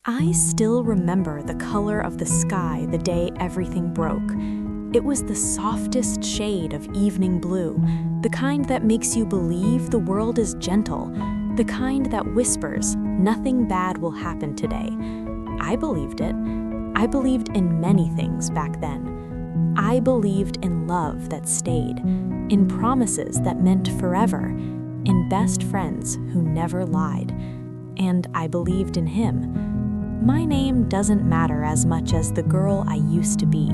I still remember the color of the sky the day everything broke. It was the softest shade of evening blue, the kind that makes you believe the world is gentle, the kind that whispers, nothing bad will happen today. I believed it. I believed in many things back then. I believed in love that stayed, in promises that meant forever, in best friends who never lied. And I believed in him. My name doesn't matter as much as the girl I used to be.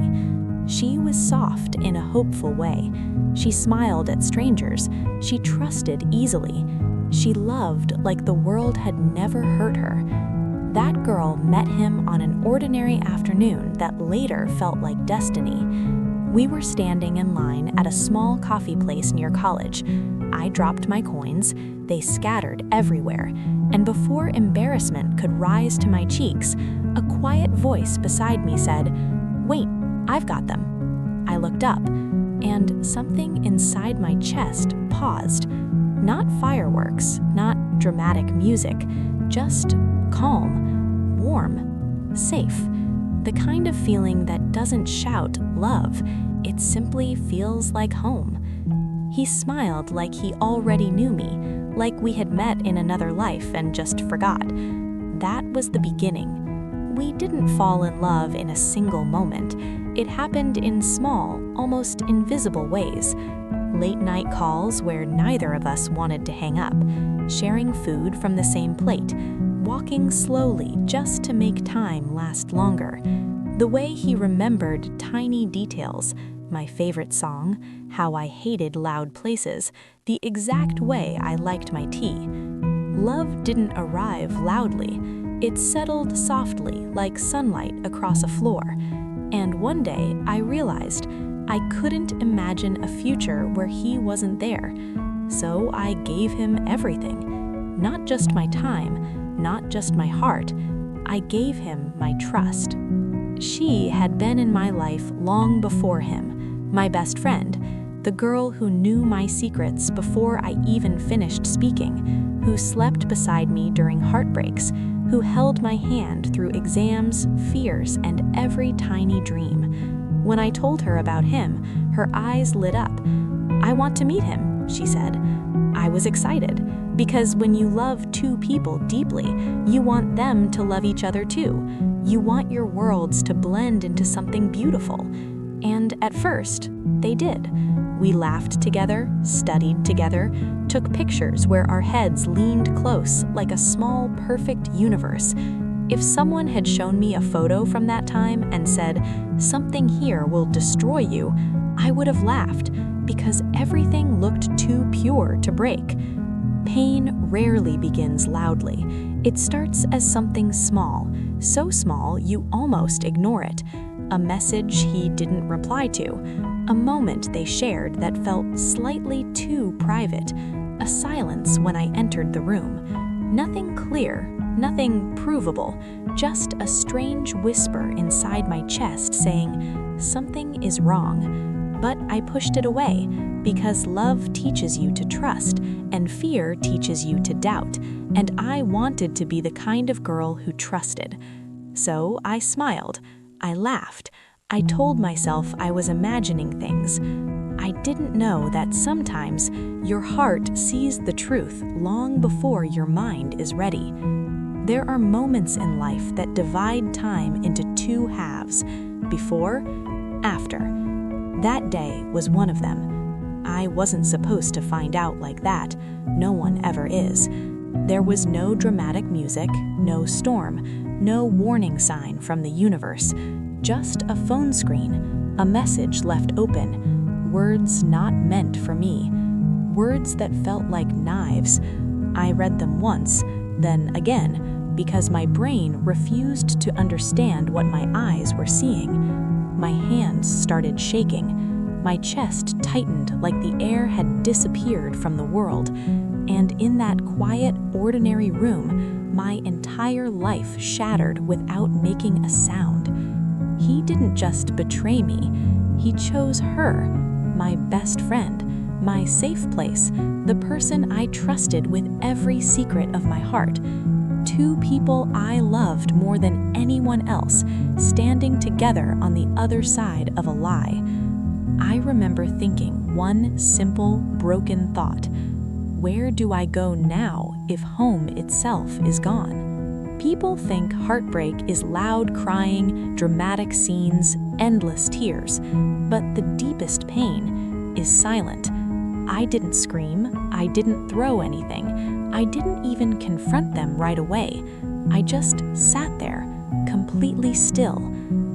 She was soft in a hopeful way. She smiled at strangers. She trusted easily. She loved like the world had never hurt her. That girl met him on an ordinary afternoon that later felt like destiny. We were standing in line at a small coffee place near college. I dropped my coins. They scattered everywhere. And before embarrassment could rise to my cheeks, a quiet voice beside me said, "Wait, I've got them." I looked up, and something inside my chest paused. Not fireworks, not dramatic music, just calm, warm, safe. The kind of feeling that doesn't shout love, it simply feels like home. He smiled like he already knew me, like we had met in another life and just forgot. That was the beginning. We didn't fall in love in a single moment. It happened in small, almost invisible ways. Late-night calls where neither of us wanted to hang up, sharing food from the same plate, walking slowly just to make time last longer. The way he remembered tiny details, my favorite song, how I hated loud places, the exact way I liked my tea. Love didn't arrive loudly. It settled softly like sunlight across a floor. And one day I realized I couldn't imagine a future where he wasn't there. So I gave him everything. Not just my time, not just my heart. I gave him my trust. She had been in my life long before him. My best friend, the girl who knew my secrets before I even finished speaking, who slept beside me during heartbreaks, who held my hand through exams, fears, and every tiny dream. When I told her about him, her eyes lit up. "I want to meet him," she said. I was excited, because when you love two people deeply, you want them to love each other too. You want your worlds to blend into something beautiful. And at first, they did. We laughed together, studied together, took pictures where our heads leaned close like a small, perfect universe. If someone had shown me a photo from that time and said, "Something here will destroy you," I would have laughed, because everything looked too pure to break. Pain rarely begins loudly. It starts as something small, so small you almost ignore it. A message he didn't reply to, a moment they shared that felt slightly too private, a silence when I entered the room. Nothing clear, nothing provable, just a strange whisper inside my chest saying, "Something is wrong." But I pushed it away, because love teaches you to trust, and fear teaches you to doubt, and I wanted to be the kind of girl who trusted. So I smiled. I laughed. I told myself I was imagining things. I didn't know that sometimes your heart sees the truth long before your mind is ready. There are moments in life that divide time into two halves, before, after. That day was one of them. I wasn't supposed to find out like that. No one ever is. There was no dramatic music, no storm, no warning sign from the universe, just a phone screen, a message left open, words not meant for me, words that felt like knives. I read them once, then again, because my brain refused to understand what my eyes were seeing. My hands started shaking. My chest tightened like the air had disappeared from the world. And in that quiet, ordinary room, my entire life shattered without making a sound. He didn't just betray me. He chose her, my best friend, my safe place, the person I trusted with every secret of my heart. two people I loved more than anyone else, standing together on the other side of a lie. I remember thinking one simple, broken thought: where do I go now if home itself is gone? People think heartbreak is loud crying, dramatic scenes, endless tears, but the deepest pain is silent. I didn't scream, I didn't throw anything, I didn't even confront them right away. I just sat there, completely still,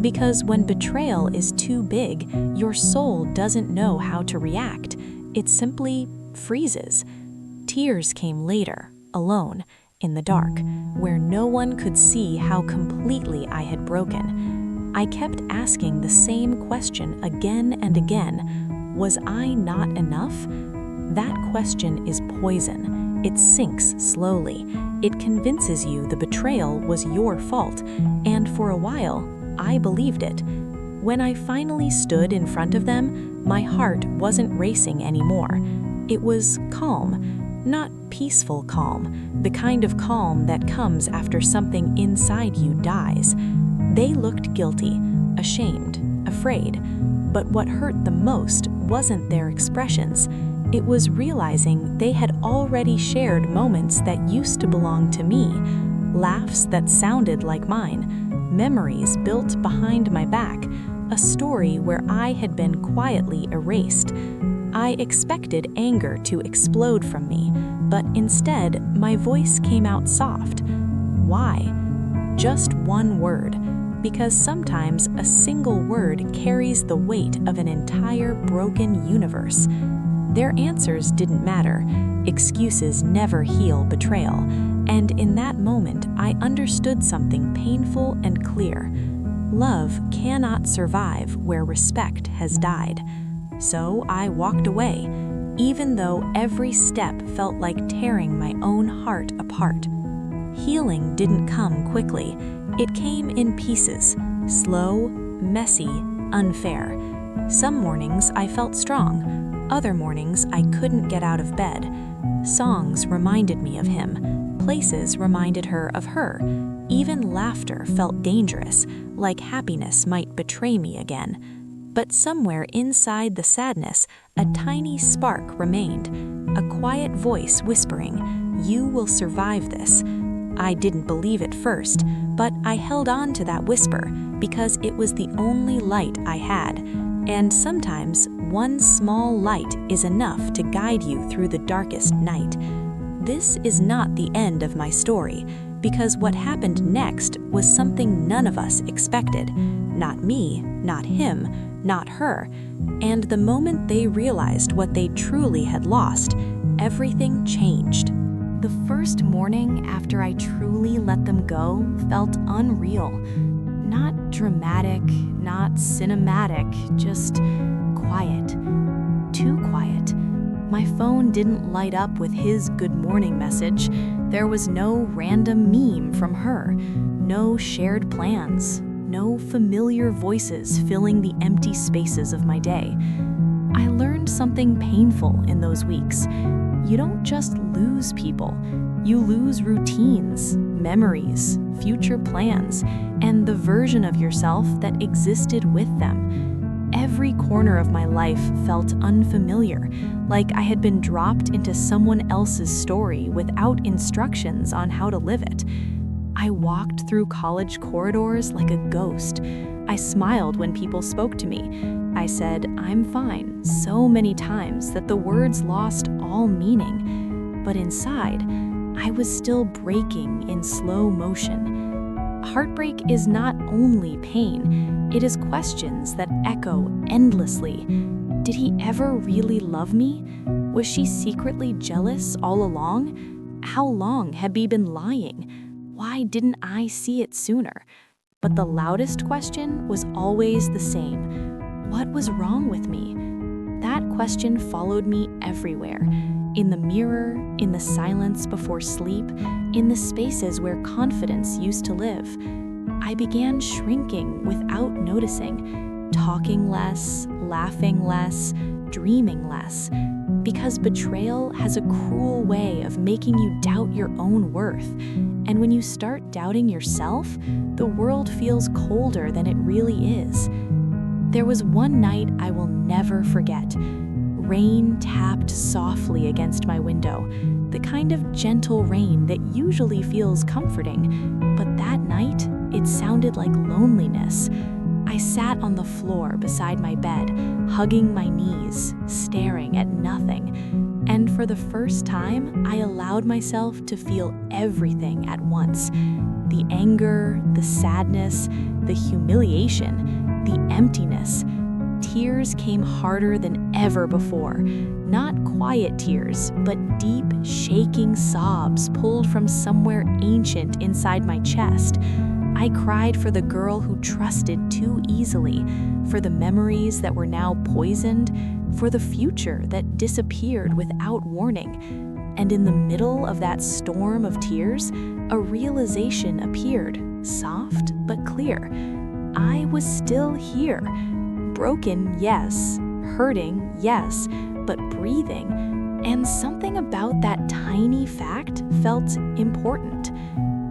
because when betrayal is too big, your soul doesn't know how to react. It simply freezes. Tears came later, alone, in the dark, where no one could see how completely I had broken. I kept asking the same question again and again: was I not enough? That question is poison. It sinks slowly. It convinces you the betrayal was your fault, and for a while, I believed it. When I finally stood in front of them, my heart wasn't racing anymore. It was calm. Not peaceful calm, the kind of calm that comes after something inside you dies. They looked guilty, ashamed, afraid. But what hurt the most wasn't their expressions. It was realizing they had already shared moments that used to belong to me, laughs that sounded like mine, memories built behind my back, a story where I had been quietly erased. I expected anger to explode from me, but instead, my voice came out soft. Why? Just one word, because sometimes a single word carries the weight of an entire broken universe. Their answers didn't matter. Excuses never heal betrayal, and in that moment, I understood something painful and clear. Love cannot survive where respect has died. So I walked away, even though every step felt like tearing my own heart apart. Healing didn't come quickly. It came in pieces, slow, messy, unfair. Some mornings I felt strong. Other mornings I couldn't get out of bed. Songs reminded me of him. Places reminded her of her. Even laughter felt dangerous, like happiness might betray me again. But somewhere inside the sadness, a tiny spark remained, a quiet voice whispering, "You will survive this." I didn't believe it first, but I held on to that whisper because it was the only light I had. And sometimes, one small light is enough to guide you through the darkest night. This is not the end of my story, because what happened next was something none of us expected. Not me, not him, not her. And the moment they realized what they truly had lost, everything changed. The first morning after I truly let them go felt unreal. Not dramatic, not cinematic, just quiet. Too quiet. My phone didn't light up with his good morning message. There was no random meme from her. No shared plans. No familiar voices filling the empty spaces of my day. I learned something painful in those weeks. You don't just lose people. You lose routines, memories, future plans, and the version of yourself that existed with them. Every corner of my life felt unfamiliar, like I had been dropped into someone else's story without instructions on how to live it. I walked through college corridors like a ghost. I smiled when people spoke to me. I said, "I'm fine," so many times that the words lost all meaning. But inside, I was still breaking in slow motion. Heartbreak is not only pain, it is questions that echo endlessly. Did he ever really love me? Was she secretly jealous all along? How long had he been lying? Why didn't I see it sooner? But the loudest question was always the same. What was wrong with me? That question followed me everywhere. In the mirror, in the silence before sleep, in the spaces where confidence used to live. I began shrinking without noticing, talking less, laughing less, dreaming less. Because betrayal has a cruel way of making you doubt your own worth. And when you start doubting yourself, the world feels colder than it really is. There was one night I will never forget. Rain tapped softly against my window, the kind of gentle rain that usually feels comforting. But that night, it sounded like loneliness. I sat on the floor beside my bed, hugging my knees, staring at nothing. And for the first time, I allowed myself to feel everything at once. The anger, the sadness, the humiliation, the emptiness. Tears came harder than ever before. Not quiet tears, but deep, shaking sobs pulled from somewhere ancient inside my chest. I cried for the girl who trusted too easily, for the memories that were now poisoned, for the future that disappeared without warning. And in the middle of that storm of tears, a realization appeared, soft but clear. I was still here. Broken, yes. Hurting, yes. But breathing. And something about that tiny fact felt important.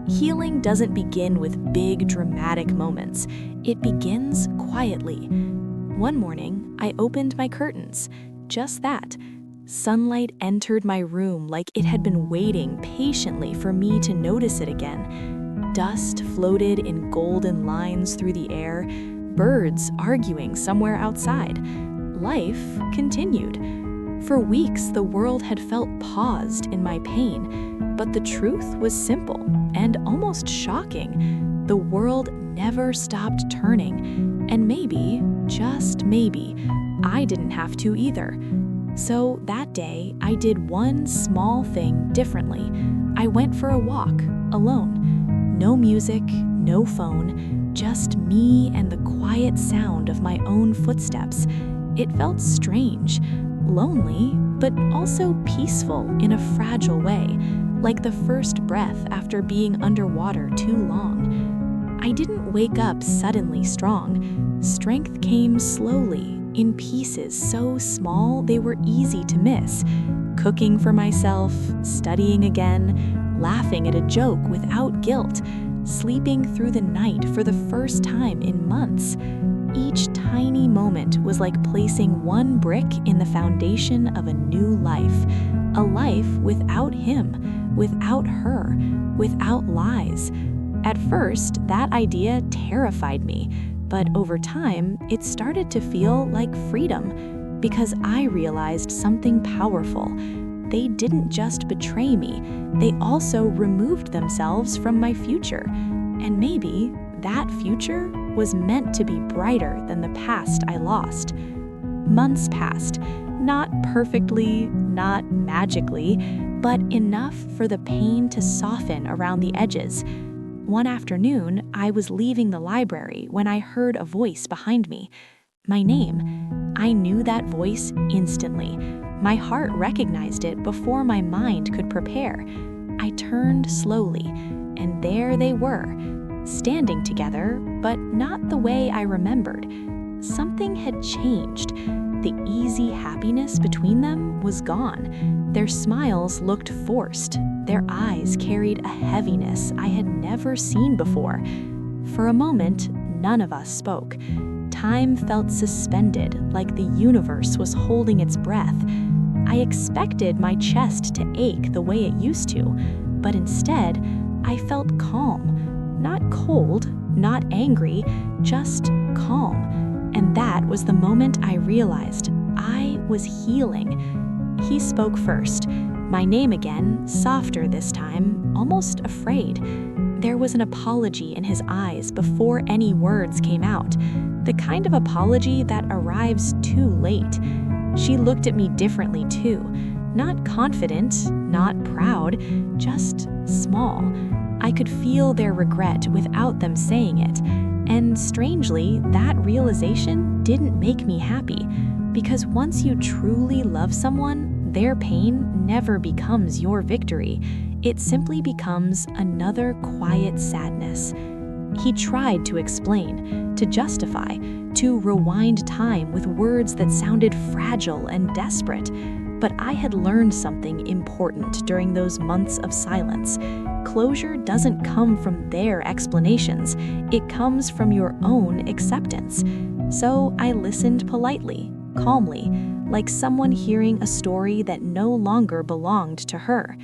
Healing doesn't begin with big, dramatic moments. It begins quietly. One morning, I opened my curtains. Just that. Sunlight entered my room like it had been waiting patiently for me to notice it again. Dust floated in golden lines through the air, birds arguing somewhere outside. Life continued. For weeks, the world had felt paused in my pain, but the truth was simple and almost shocking. The world never stopped turning, and maybe, just maybe, I didn't have to either. So that day, I did one small thing differently. I went for a walk, alone. No music, no phone, just me and the quiet sound of my own footsteps. It felt strange, lonely, but also peaceful in a fragile way, like the first breath after being underwater too long. I didn't wake up suddenly strong. Strength came slowly, in pieces so small they were easy to miss. Cooking for myself, studying again, laughing at a joke without guilt, sleeping through the night for the first time in months. Each tiny moment was like placing one brick in the foundation of a new life. A life without him, without her, without lies. At first, that idea terrified me, but over time, it started to feel like freedom, because I realized something powerful. They didn't just betray me, they also removed themselves from my future. And maybe that future was meant to be brighter than the past I lost. Months passed, not perfectly, not magically, but enough for the pain to soften around the edges. One afternoon, I was leaving the library when I heard a voice behind me. My name. I knew that voice instantly. My heart recognized it before my mind could prepare. I turned slowly, and there they were, standing together, but not the way I remembered. Something had changed. The easy happiness between them was gone. Their smiles looked forced. Their eyes carried a heaviness I had never seen before. For a moment, none of us spoke. Time felt suspended, like the universe was holding its breath. I expected my chest to ache the way it used to, but instead, I felt calm. Not cold, not angry, just calm. And that was the moment I realized I was healing. He spoke first, my name again, softer this time, almost afraid. There was an apology in his eyes before any words came out, the kind of apology that arrives too late. She looked at me differently too, not confident, not proud, just small. I could feel their regret without them saying it, and strangely, that realization didn't make me happy, because once you truly love someone, their pain never becomes your victory. It simply becomes another quiet sadness. He tried to explain, to justify, to rewind time with words that sounded fragile and desperate. But I had learned something important during those months of silence. Closure doesn't come from their explanations, it comes from your own acceptance. So I listened politely, calmly, like someone hearing a story that no longer belonged to her.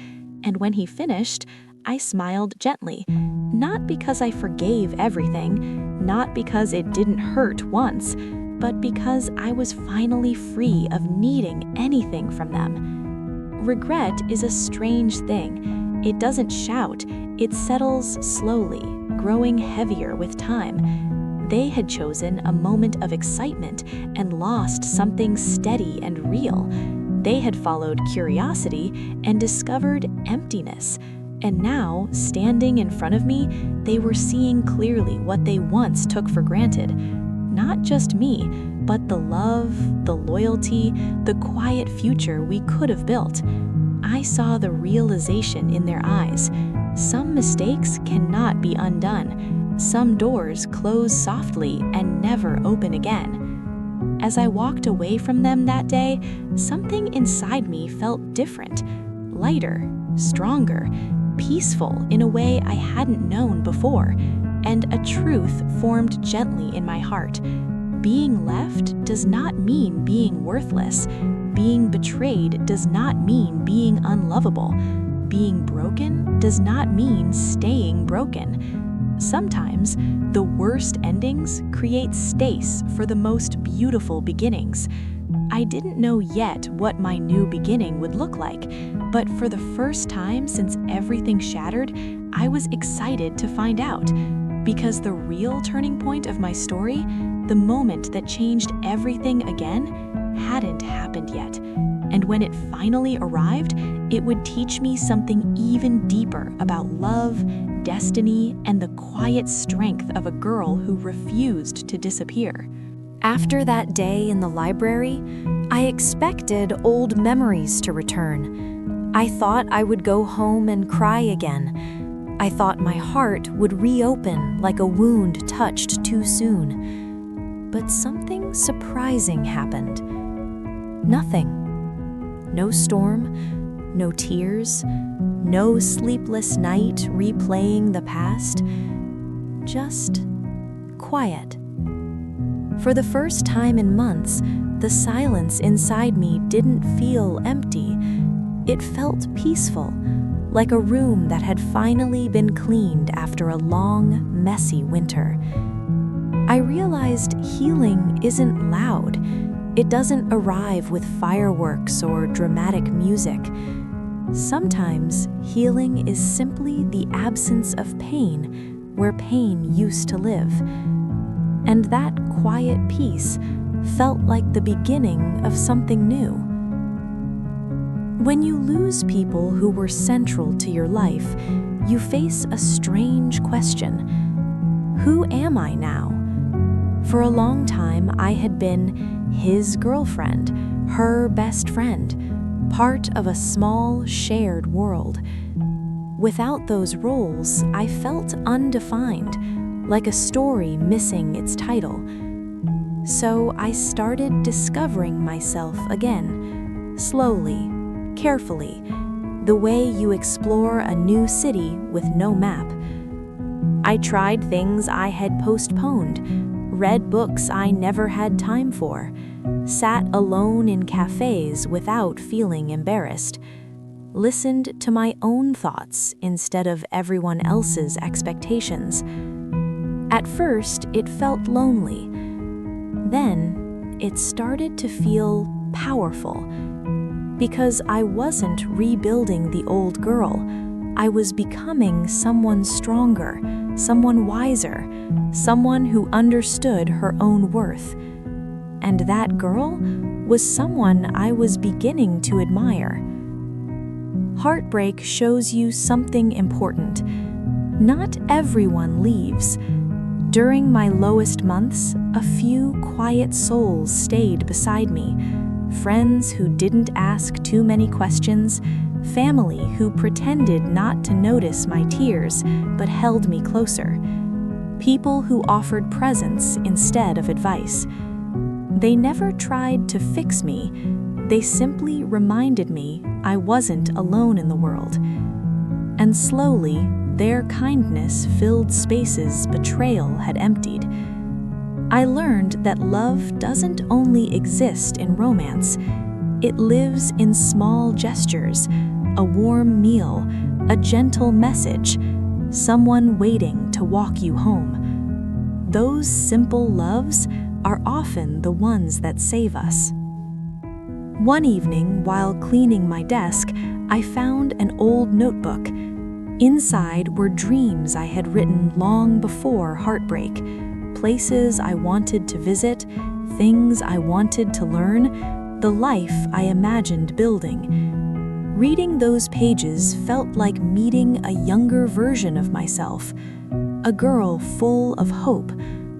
And when he finished, I smiled gently, not because I forgave everything, not because it didn't hurt once, but because I was finally free of needing anything from them. Regret is a strange thing. It doesn't shout, it settles slowly, growing heavier with time. They had chosen a moment of excitement and lost something steady and real. They had followed curiosity and discovered emptiness. And now, standing in front of me, they were seeing clearly what they once took for granted. Not just me, but the love, the loyalty, the quiet future we could have built. I saw the realization in their eyes. Some mistakes cannot be undone. Some doors close softly and never open again. As I walked away from them that day, something inside me felt different, lighter, stronger, peaceful in a way I hadn't known before. And a truth formed gently in my heart. Being left does not mean being worthless. Being betrayed does not mean being unlovable. Being broken does not mean staying broken. Sometimes, the worst endings create space for the most beautiful beginnings. I didn't know yet what my new beginning would look like, but for the first time since everything shattered, I was excited to find out. Because the real turning point of my story, the moment that changed everything again, hadn't happened yet. And when it finally arrived, it would teach me something even deeper about love, destiny, and the quiet strength of a girl who refused to disappear. After that day in the library, I expected old memories to return. I thought I would go home and cry again. I thought my heart would reopen like a wound touched too soon. But something surprising happened. Nothing. No storm, no tears, no sleepless night replaying the past. Just quiet. For the first time in months, the silence inside me didn't feel empty. It felt peaceful, like a room that had finally been cleaned after a long, messy winter. I realized healing isn't loud. It doesn't arrive with fireworks or dramatic music. Sometimes healing is simply the absence of pain where pain used to live. And that quiet peace felt like the beginning of something new. When you lose people who were central to your life, you face a strange question. Who am I now? For a long time, I had been his girlfriend, her best friend, part of a small, shared world. Without those roles, I felt undefined, like a story missing its title. So I started discovering myself again, slowly, carefully, the way you explore a new city with no map. I tried things I had postponed, read books I never had time for, sat alone in cafes without feeling embarrassed, listened to my own thoughts instead of everyone else's expectations. At first, it felt lonely. Then, it started to feel powerful. Because I wasn't rebuilding the old girl, I was becoming someone stronger, someone wiser, someone who understood her own worth. And that girl was someone I was beginning to admire. Heartbreak shows you something important. Not everyone leaves. During my lowest months, a few quiet souls stayed beside me. Friends who didn't ask too many questions, family who pretended not to notice my tears but held me closer. people who offered presents instead of advice. They never tried to fix me, they simply reminded me I wasn't alone in the world. And slowly, their kindness filled spaces betrayal had emptied. I learned that love doesn't only exist in romance, it lives in small gestures, a warm meal, a gentle message, someone waiting to walk you home. Those simple loves are often the ones that save us. One evening, while cleaning my desk, I found an old notebook. Inside were dreams I had written long before heartbreak, places I wanted to visit, things I wanted to learn, the life I imagined building. Reading those pages felt like meeting a younger version of myself, a girl full of hope,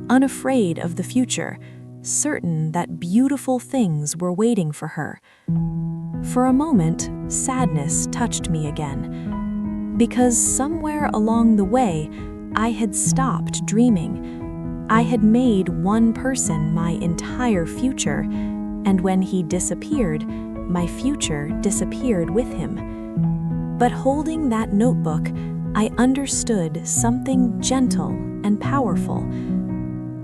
unafraid of the future, certain that beautiful things were waiting for her. For a moment, sadness touched me again, because somewhere along the way, I had stopped dreaming. I had made one person my entire future, and when he disappeared, my future disappeared with him. But holding that notebook, I understood something gentle and powerful.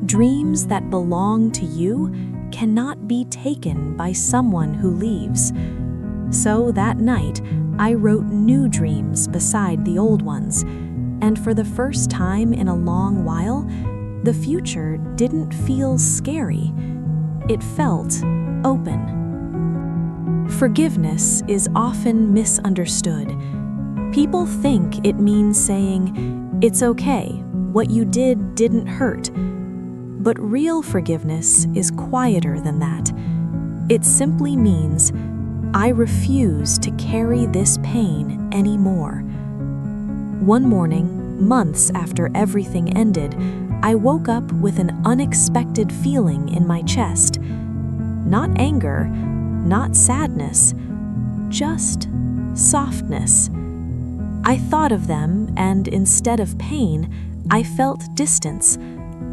Dreams that belong to you cannot be taken by someone who leaves. So that night, I wrote new dreams beside the old ones, and for the first time in a long while, the future didn't feel scary. It felt open. Forgiveness is often misunderstood. People think it means saying, "It's okay, what you did didn't hurt." But real forgiveness is quieter than that. It simply means, I refuse to carry this pain anymore. One morning, months after everything ended, I woke up with an unexpected feeling in my chest. Not anger, not sadness, just softness. I thought of them, and instead of pain, I felt distance,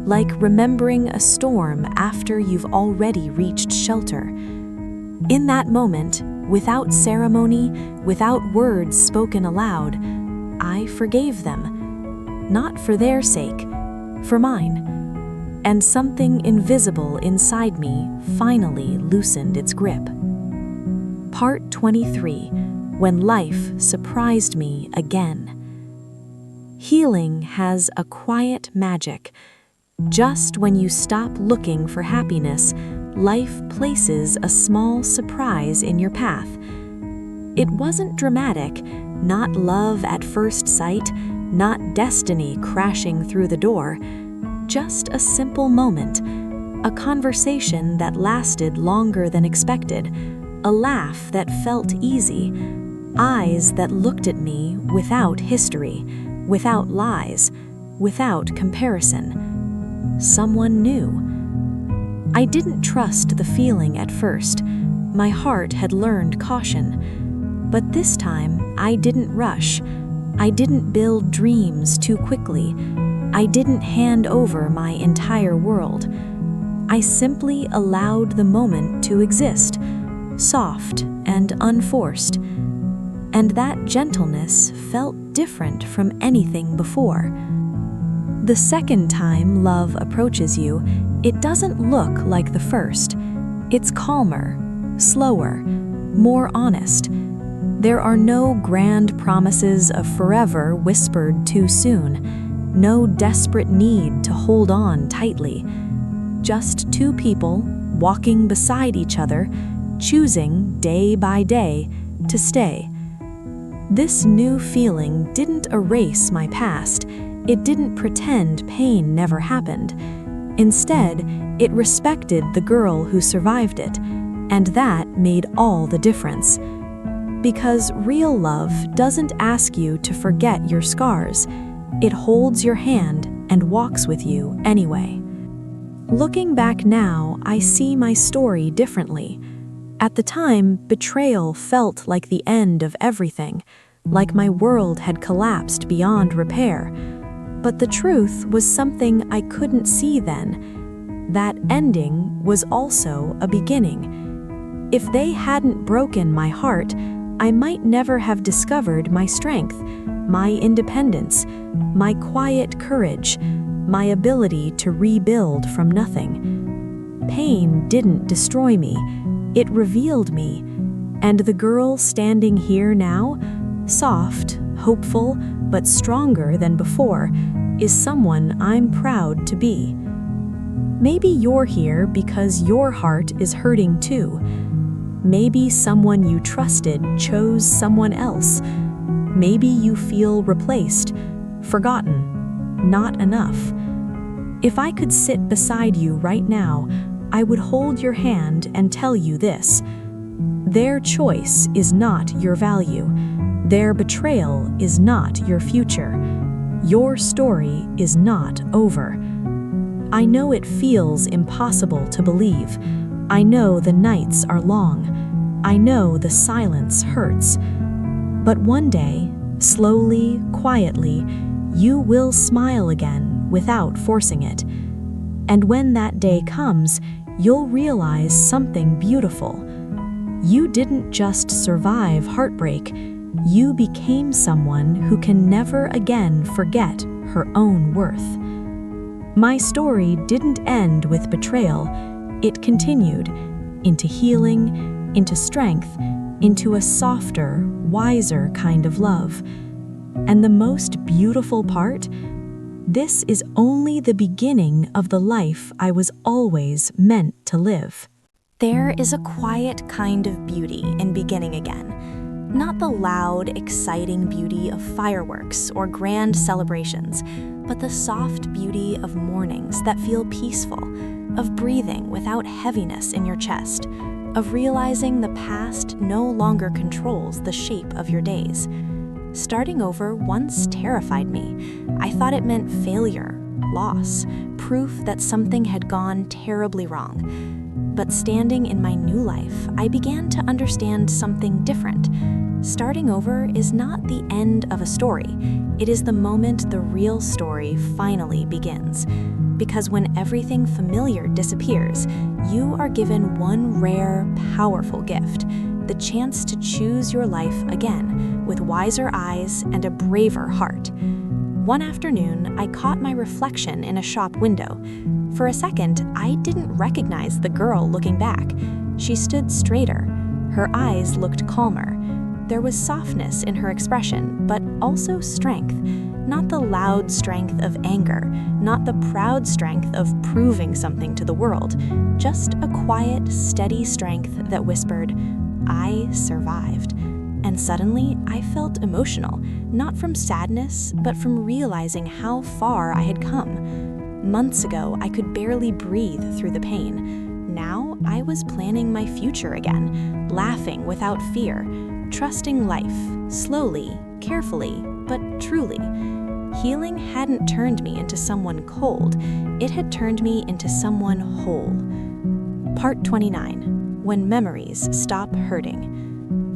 like remembering a storm after you've already reached shelter. In that moment, without ceremony, without words spoken aloud, I forgave them, not for their sake, for mine. And something invisible inside me finally loosened its grip. Part 23, When Life Surprised Me Again. Healing has a quiet magic. Just when you stop looking for happiness, life places a small surprise in your path. It wasn't dramatic, not love at first sight, not destiny crashing through the door. Just a simple moment, a conversation that lasted longer than expected, a laugh that felt easy, eyes that looked at me without history, without lies, without comparison. Someone new. I didn't trust the feeling at first. My heart had learned caution. But this time, I didn't rush. I didn't build dreams too quickly. I didn't hand over my entire world. I simply allowed the moment to exist, soft and unforced. And that gentleness felt different from anything before. The second time love approaches you, it doesn't look like the first. It's calmer, slower, more honest. There are no grand promises of forever whispered too soon, no desperate need to hold on tightly. Just two people walking beside each other, choosing day by day to stay. This new feeling didn't erase my past. It didn't pretend pain never happened. Instead, it respected the girl who survived it, and that made all the difference. Because real love doesn't ask you to forget your scars. It holds your hand and walks with you anyway. Looking back now, I see my story differently. At the time, betrayal felt like the end of everything, like my world had collapsed beyond repair. But the truth was something I couldn't see then. That ending was also a beginning. If they hadn't broken my heart, I might never have discovered my strength, my independence, my quiet courage, my ability to rebuild from nothing. Pain didn't destroy me, it revealed me. And the girl standing here now, soft, hopeful, but stronger than before, is someone I'm proud to be. Maybe you're here because your heart is hurting too. Maybe someone you trusted chose someone else. Maybe you feel replaced, forgotten, not enough. If I could sit beside you right now, I would hold your hand and tell you this. Their choice is not your value. Their betrayal is not your future. Your story is not over. I know it feels impossible to believe. I know the nights are long. I know the silence hurts. But one day, slowly, quietly, you will smile again without forcing it. And when that day comes, you'll realize something beautiful. You didn't just survive heartbreak. You became someone who can never again forget her own worth. My story didn't end with betrayal. It continued into healing, into strength, into a softer, wiser kind of love. And the most beautiful part? This is only the beginning of the life I was always meant to live. There is a quiet kind of beauty in beginning again. Not the loud, exciting beauty of fireworks or grand celebrations, but the soft beauty of mornings that feel peaceful, of breathing without heaviness in your chest, of realizing the past no longer controls the shape of your days. Starting over once terrified me. I thought it meant failure, loss, proof that something had gone terribly wrong. But standing in my new life, I began to understand something different. Starting over is not the end of a story. It is the moment the real story finally begins. Because when everything familiar disappears, you are given one rare, powerful gift, the chance to choose your life again, with wiser eyes and a braver heart. One afternoon, I caught my reflection in a shop window. For a second, I didn't recognize the girl looking back. She stood straighter. Her eyes looked calmer. There was softness in her expression, but also strength. Not the loud strength of anger, not the proud strength of proving something to the world. Just a quiet, steady strength that whispered, "I survived." And suddenly, I felt emotional, not from sadness, but from realizing how far I had come. Months ago, I could barely breathe through the pain. Now, I was planning my future again, laughing without fear, trusting life, slowly, carefully, but truly. Healing hadn't turned me into someone cold, it had turned me into someone whole. Part 29. When memories stop hurting.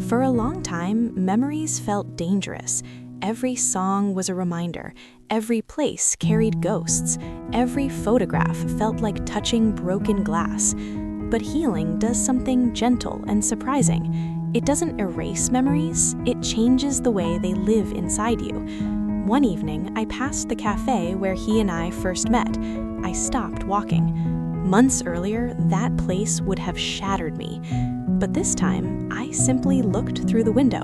For a long time, memories felt dangerous. Every song was a reminder. Every place carried ghosts. Every photograph felt like touching broken glass. But healing does something gentle and surprising. It doesn't erase memories, it changes the way they live inside you. One evening, I passed the cafe where he and I first met. I stopped walking. Months earlier, that place would have shattered me. But this time, I simply looked through the window.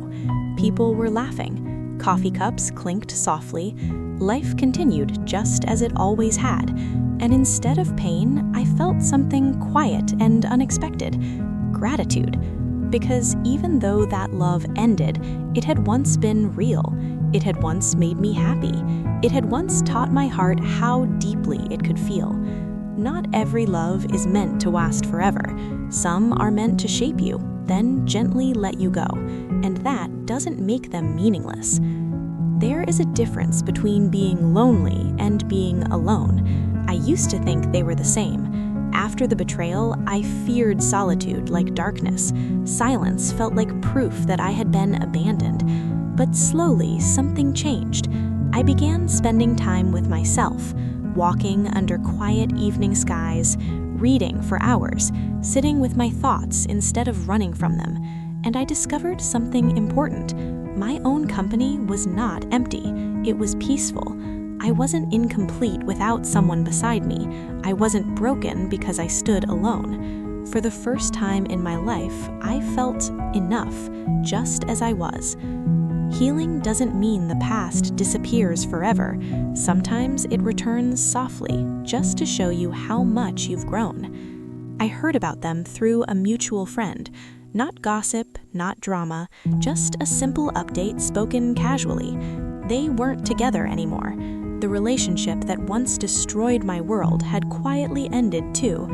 People were laughing. Coffee cups clinked softly. Life continued just as it always had. And instead of pain, I felt something quiet and unexpected. Gratitude. Because even though that love ended, it had once been real. It had once made me happy. It had once taught my heart how deeply it could feel. Not every love is meant to last forever. Some are meant to shape you, then gently let you go, and that doesn't make them meaningless. There is a difference between being lonely and being alone. I used to think they were the same. After the betrayal, I feared solitude like darkness. Silence felt like proof that I had been abandoned. But slowly, something changed. I began spending time with myself, walking under quiet evening skies, reading for hours, sitting with my thoughts instead of running from them, and I discovered something important. My own company was not empty, it was peaceful. I wasn't incomplete without someone beside me. I wasn't broken because I stood alone. For the first time in my life, I felt enough, just as I was. Healing doesn't mean the past disappears forever. Sometimes it returns softly, just to show you how much you've grown. I heard about them through a mutual friend. Not gossip, not drama, just a simple update spoken casually. They weren't together anymore. The relationship that once destroyed my world had quietly ended too.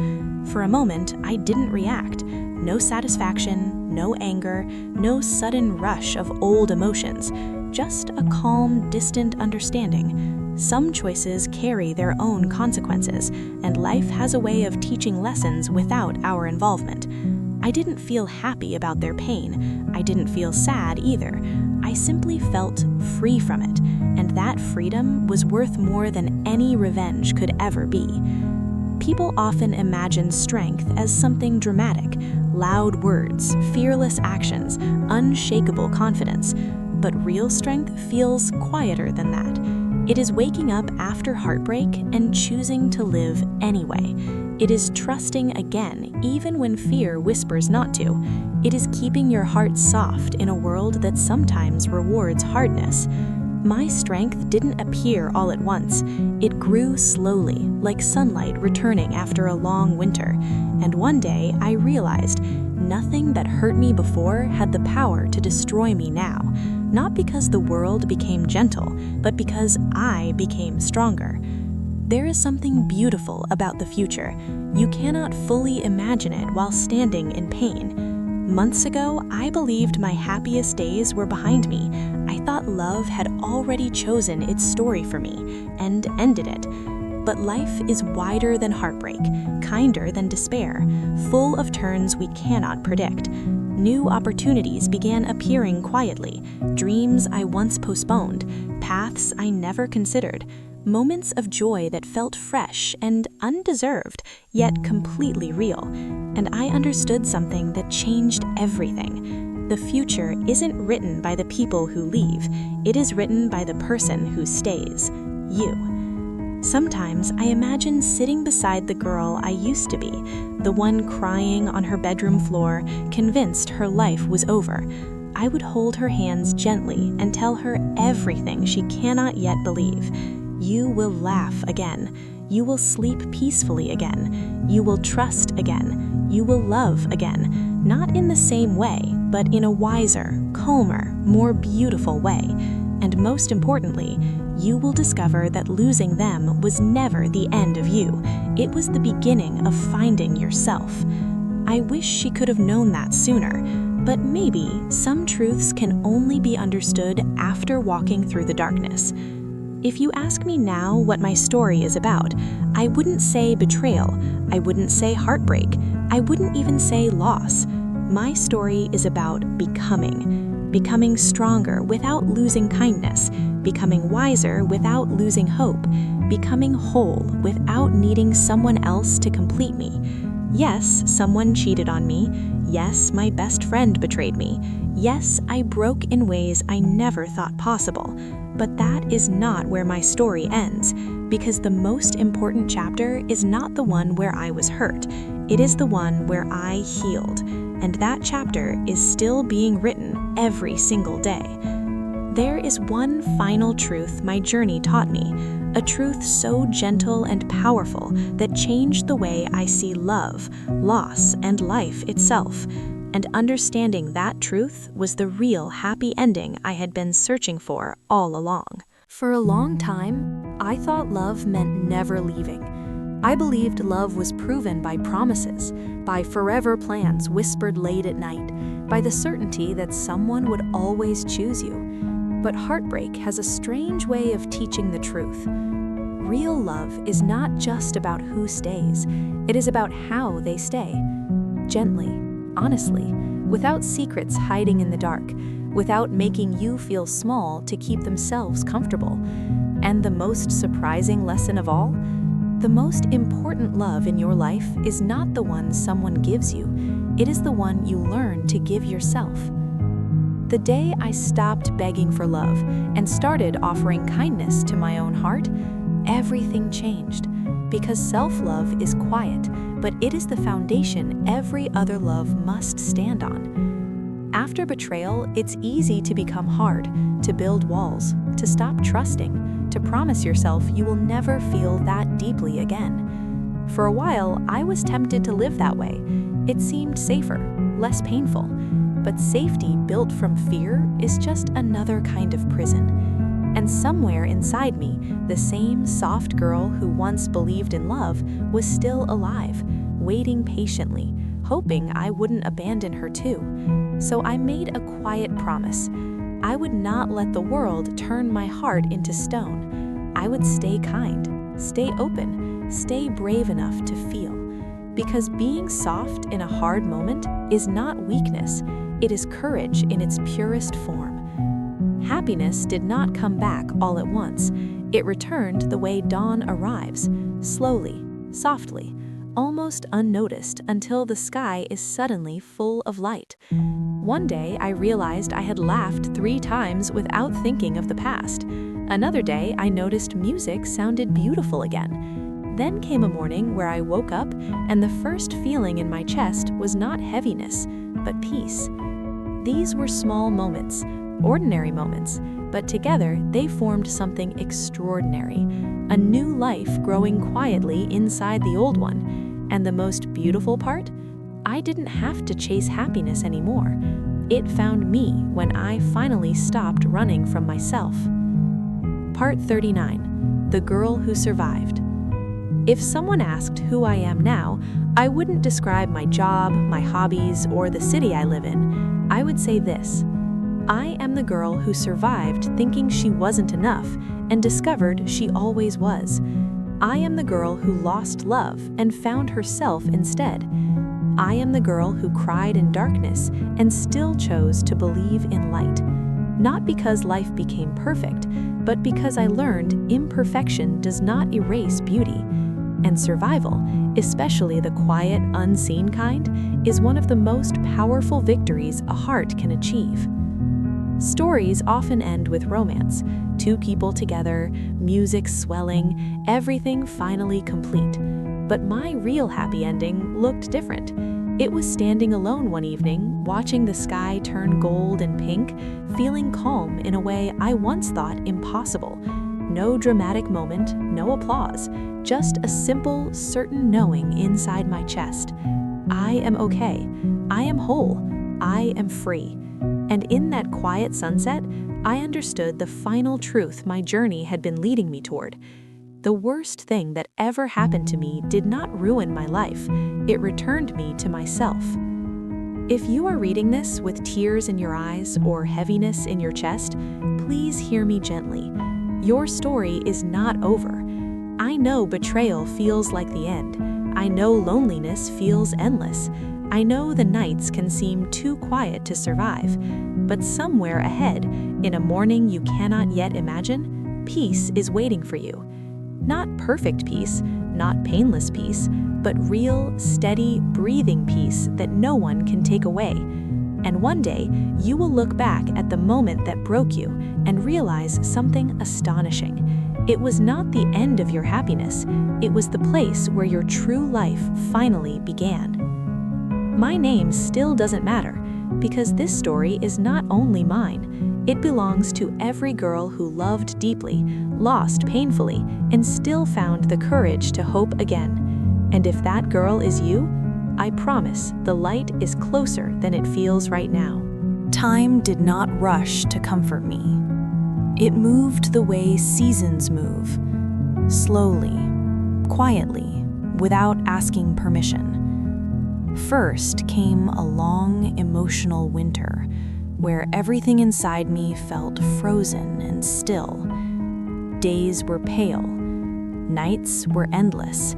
For a moment, I didn't react. No satisfaction, no anger, no sudden rush of old emotions. Just a calm, distant understanding. Some choices carry their own consequences, and life has a way of teaching lessons without our involvement. I didn't feel happy about their pain. I didn't feel sad either. I simply felt free from it, and that freedom was worth more than any revenge could ever be. People often imagine strength as something dramatic, loud words, fearless actions, unshakable confidence. But real strength feels quieter than that. It is waking up after heartbreak and choosing to live anyway. It is trusting again, even when fear whispers not to. It is keeping your heart soft in a world that sometimes rewards hardness. My strength didn't appear all at once. It grew slowly, like sunlight returning after a long winter. And one day I realized nothing that hurt me before had the power to destroy me now. Not because the world became gentle, but because I became stronger. There is something beautiful about the future. You cannot fully imagine it while standing in pain. Months ago, I believed my happiest days were behind me. I thought love had already chosen its story for me and ended it. But life is wider than heartbreak, kinder than despair, full of turns we cannot predict. New opportunities began appearing quietly, dreams I once postponed, paths I never considered, moments of joy that felt fresh and undeserved, yet completely real. And I understood something that changed everything. The future isn't written by the people who leave, it is written by the person who stays, you. Sometimes I imagine sitting beside the girl I used to be, the one crying on her bedroom floor, convinced her life was over. I would hold her hands gently and tell her everything she cannot yet believe. You will laugh again. You will sleep peacefully again. You will trust again. You will love again. Not in the same way, but in a wiser, calmer, more beautiful way. And most importantly, you will discover that losing them was never the end of you. It was the beginning of finding yourself. I wish she could have known that sooner, but maybe some truths can only be understood after walking through the darkness. If you ask me now what my story is about, I wouldn't say betrayal, I wouldn't say heartbreak, I wouldn't even say loss. My story is about becoming stronger without losing kindness, becoming wiser without losing hope, becoming whole without needing someone else to complete me. Yes, someone cheated on me. Yes, my best friend betrayed me. Yes, I broke in ways I never thought possible. But that is not where my story ends, because the most important chapter is not the one where I was hurt. It is the one where I healed, and that chapter is still being written every single day. There is one final truth my journey taught me, a truth so gentle and powerful that changed the way I see love, loss, and life itself. And understanding that truth was the real happy ending I had been searching for all along. For a long time, I thought love meant never leaving. I believed love was proven by promises, by forever plans whispered late at night, by the certainty that someone would always choose you. But heartbreak has a strange way of teaching the truth. Real love is not just about who stays, it is about how they stay. Gently, honestly, without secrets hiding in the dark, without making you feel small to keep themselves comfortable. And the most surprising lesson of all? The most important love in your life is not the one someone gives you, it is the one you learn to give yourself. The day I stopped begging for love and started offering kindness to my own heart, everything changed. Because self-love is quiet, but it is the foundation every other love must stand on. After betrayal, it's easy to become hard, to build walls, to stop trusting, to promise yourself you will never feel that deeply again. For a while, I was tempted to live that way. It seemed safer, less painful. But safety built from fear is just another kind of prison. And somewhere inside me, the same soft girl who once believed in love was still alive, waiting patiently, hoping I wouldn't abandon her too. So I made a quiet promise. I would not let the world turn my heart into stone. I would stay kind, stay open, stay brave enough to feel. Because being soft in a hard moment is not weakness, it is courage in its purest form. Happiness did not come back all at once. It returned the way dawn arrives, slowly, softly, almost unnoticed until the sky is suddenly full of light. One day, I realized I had laughed 3 times without thinking of the past. Another day, I noticed music sounded beautiful again. Then came a morning where I woke up and the first feeling in my chest was not heaviness, but peace. These were small moments, ordinary moments, but together they formed something extraordinary, a new life growing quietly inside the old one. And the most beautiful part? I didn't have to chase happiness anymore. It found me when I finally stopped running from myself. Part 39. The Girl Who Survived. If someone asked who I am now, I wouldn't describe my job, my hobbies, or the city I live in. I would say this: I am the girl who survived thinking she wasn't enough and discovered she always was. I am the girl who lost love and found herself instead. I am the girl who cried in darkness and still chose to believe in light. Not because life became perfect, but because I learned imperfection does not erase beauty. And survival, especially the quiet, unseen kind, is one of the most powerful victories a heart can achieve. Stories often end with romance, 2 people together, music swelling, everything finally complete. But my real happy ending looked different. It was standing alone one evening, watching the sky turn gold and pink, feeling calm in a way I once thought impossible. No dramatic moment, no applause, just a simple, certain knowing inside my chest. I am okay. I am whole. I am free. And in that quiet sunset, I understood the final truth my journey had been leading me toward. The worst thing that ever happened to me did not ruin my life. It returned me to myself. If you are reading this with tears in your eyes or heaviness in your chest, please hear me gently. Your story is not over. I know betrayal feels like the end. I know loneliness feels endless. I know the nights can seem too quiet to survive, but somewhere ahead, in a morning you cannot yet imagine, peace is waiting for you. Not perfect peace, not painless peace, but real, steady, breathing peace that no one can take away. And one day, you will look back at the moment that broke you and realize something astonishing. It was not the end of your happiness, it was the place where your true life finally began. My name still doesn't matter, because this story is not only mine. It belongs to every girl who loved deeply, lost painfully, and still found the courage to hope again. And if that girl is you, I promise the light is closer than it feels right now. Time did not rush to comfort me. It moved the way seasons move, slowly, quietly, without asking permission. First came a long, emotional winter, where everything inside me felt frozen and still. Days were pale, nights were endless.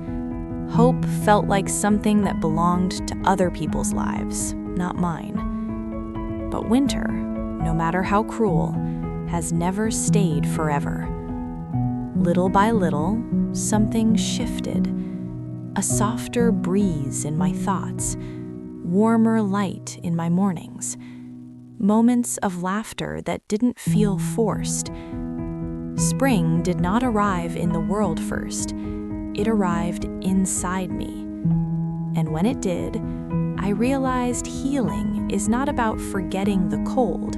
Hope felt like something that belonged to other people's lives, not mine. But winter, no matter how cruel, has never stayed forever. Little by little, something shifted. A softer breeze in my thoughts, warmer light in my mornings, moments of laughter that didn't feel forced. Spring did not arrive in the world first. It arrived inside me. And when it did, I realized healing is not about forgetting the cold.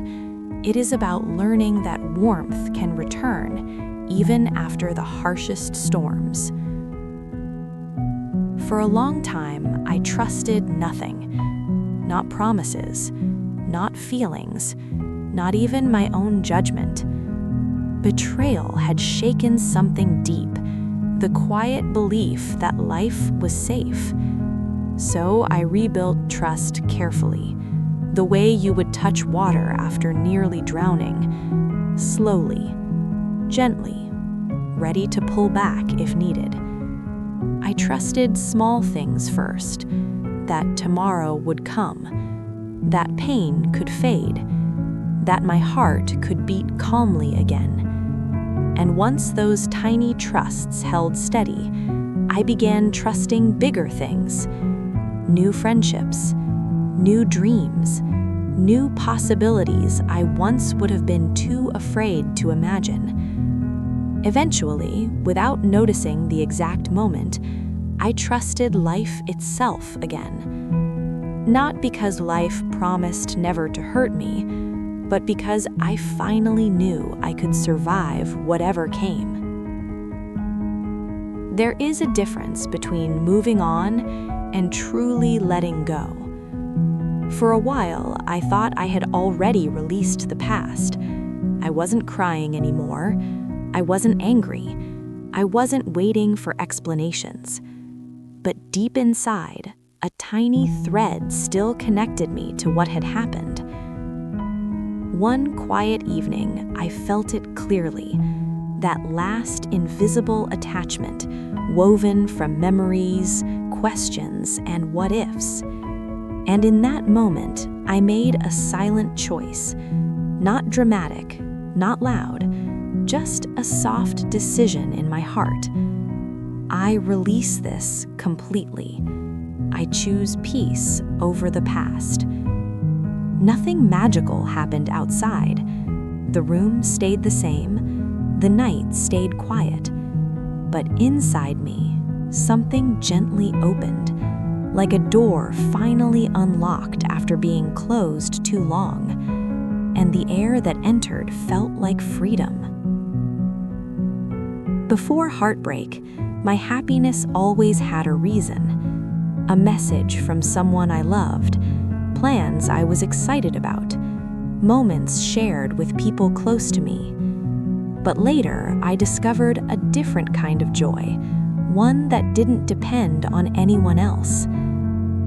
It is about learning that warmth can return even after the harshest storms. For a long time, I trusted nothing. Not promises, not feelings, not even my own judgment. Betrayal had shaken something deep, the quiet belief that life was safe. So I rebuilt trust carefully, the way you would touch water after nearly drowning, slowly, gently, ready to pull back if needed. I trusted small things first, that tomorrow would come, that pain could fade, that my heart could beat calmly again. And once those tiny trusts held steady, I began trusting bigger things, new friendships, new dreams, new possibilities I once would have been too afraid to imagine. Eventually, without noticing the exact moment, I trusted life itself again. Not because life promised never to hurt me, but because I finally knew I could survive whatever came. There is a difference between moving on and truly letting go. For a while, I thought I had already released the past. I wasn't crying anymore. I wasn't angry. I wasn't waiting for explanations. But deep inside, a tiny thread still connected me to what had happened. One quiet evening, I felt it clearly, that last invisible attachment woven from memories, questions, and what-ifs. And in that moment, I made a silent choice. Not dramatic, not loud, just a soft decision in my heart. I release this completely. I choose peace over the past. Nothing magical happened outside. The room stayed the same. The night stayed quiet. But inside me, something gently opened, like a door finally unlocked after being closed too long, and the air that entered felt like freedom. Before heartbreak, my happiness always had a reason, a message from someone I loved, plans I was excited about, moments shared with people close to me. But later, I discovered a different kind of joy, one that didn't depend on anyone else.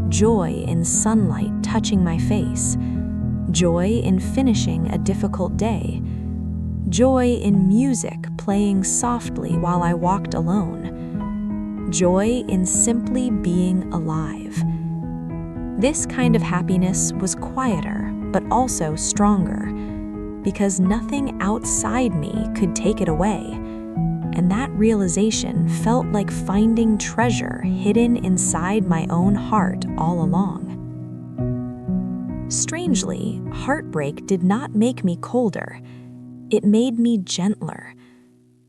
Joy in sunlight touching my face, joy in finishing a difficult day, joy in music playing softly while I walked alone, joy in simply being alive. This kind of happiness was quieter, but also stronger, because nothing outside me could take it away. And that realization felt like finding treasure hidden inside my own heart all along. Strangely, heartbreak did not make me colder. It made me gentler.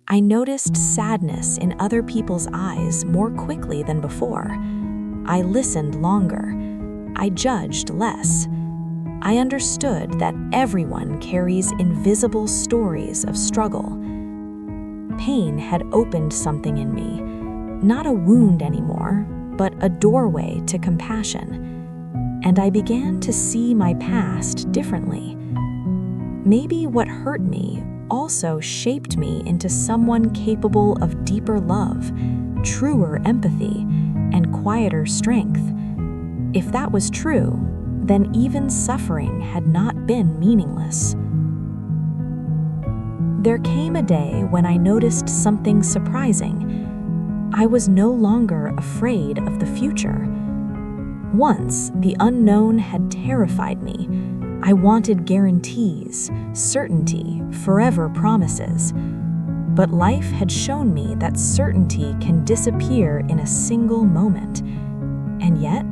I noticed sadness in other people's eyes more quickly than before. I listened longer. I judged less. I understood that everyone carries invisible stories of struggle. Pain had opened something in me, not a wound anymore, but a doorway to compassion. And I began to see my past differently. Maybe what hurt me also shaped me into someone capable of deeper love, truer empathy, and quieter strength. If that was true, then even suffering had not been meaningless. There came a day when I noticed something surprising. I was no longer afraid of the future. Once the unknown had terrified me, I wanted guarantees, certainty, forever promises. But life had shown me that certainty can disappear in a single moment. And yet,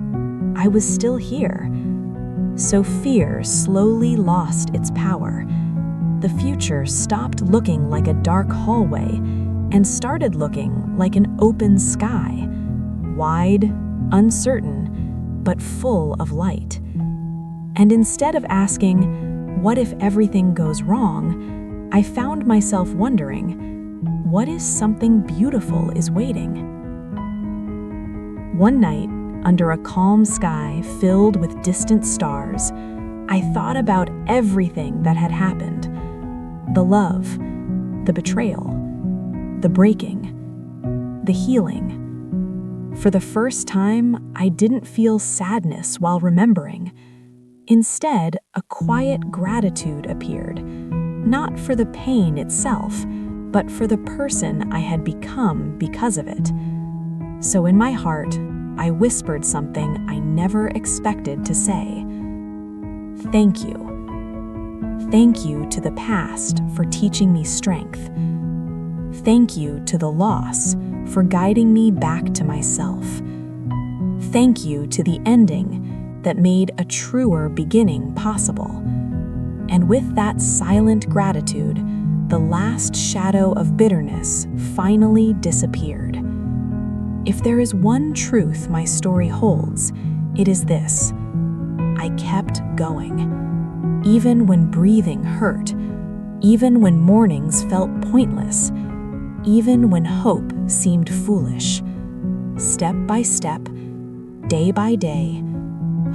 I was still here. So fear slowly lost its power. The future stopped looking like a dark hallway and started looking like an open sky, wide, uncertain, but full of light. And instead of asking, what if everything goes wrong, I found myself wondering, what if something beautiful is waiting? One night, under a calm sky filled with distant stars, I thought about everything that had happened. The love, the betrayal, the breaking, the healing. For the first time, I didn't feel sadness while remembering. Instead, a quiet gratitude appeared, not for the pain itself, but for the person I had become because of it. So in my heart, I whispered something I never expected to say. Thank you. Thank you to the past for teaching me strength. Thank you to the loss for guiding me back to myself. Thank you to the ending that made a truer beginning possible. And with that silent gratitude, the last shadow of bitterness finally disappeared. If there is one truth my story holds, it is this: I kept going. Even when breathing hurt, even when mornings felt pointless, even when hope seemed foolish. Step by step, day by day,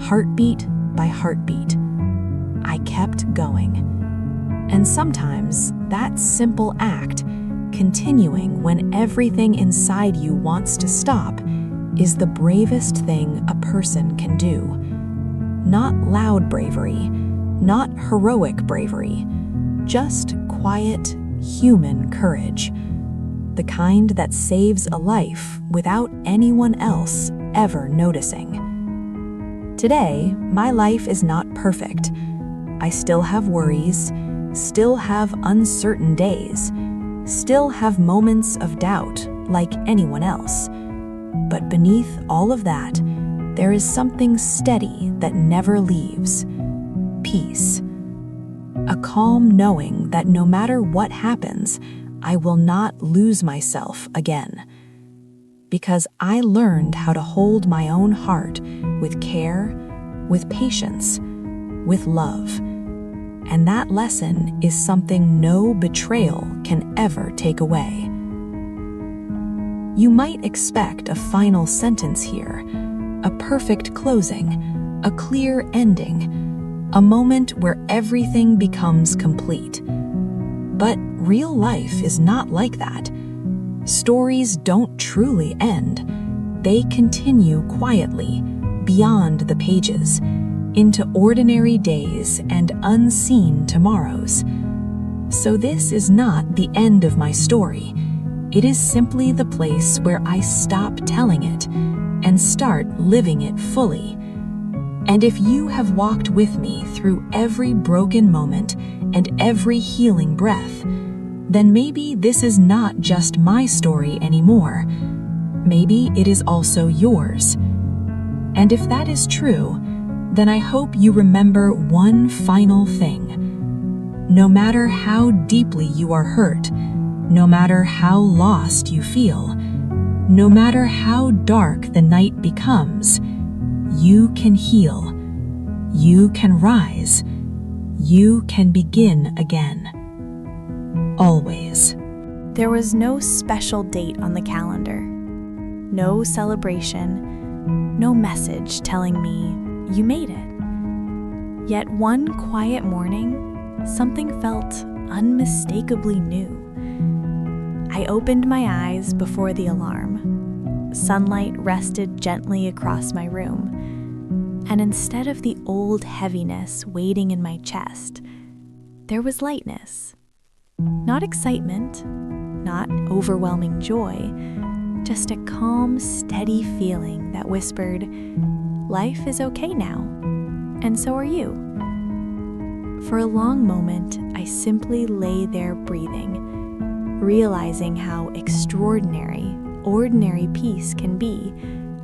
heartbeat by heartbeat, I kept going. And sometimes that simple act, continuing when everything inside you wants to stop, is the bravest thing a person can do. Not loud bravery, not heroic bravery, just quiet, human courage. The kind that saves a life without anyone else ever noticing. Today, my life is not perfect. I still have worries, still have uncertain days, still have moments of doubt like anyone else. But beneath all of that, there is something steady that never leaves: peace. A calm knowing that no matter what happens, I will not lose myself again. Because I learned how to hold my own heart with care, with patience, with love. And that lesson is something no betrayal can ever take away. You might expect a final sentence here, a perfect closing, a clear ending, a moment where everything becomes complete. But real life is not like that. Stories don't truly end. They continue quietly, beyond the pages, into ordinary days and unseen tomorrows. So this is not the end of my story. It is simply the place where I stop telling it and start living it fully. And if you have walked with me through every broken moment and every healing breath, then maybe this is not just my story anymore. Maybe it is also yours. And if that is true, then I hope you remember one final thing. No matter how deeply you are hurt, no matter how lost you feel, no matter how dark the night becomes, you can heal, you can rise, you can begin again. Always. There was no special date on the calendar, no celebration, no message telling me you made it. Yet one quiet morning, something felt unmistakably new. I opened my eyes before the alarm. Sunlight rested gently across my room, and instead of the old heaviness waiting in my chest, there was lightness. Not excitement, not overwhelming joy, just a calm, steady feeling that whispered, "Life is okay now, and so are you." For a long moment, I simply lay there breathing, realizing how extraordinary, ordinary peace can be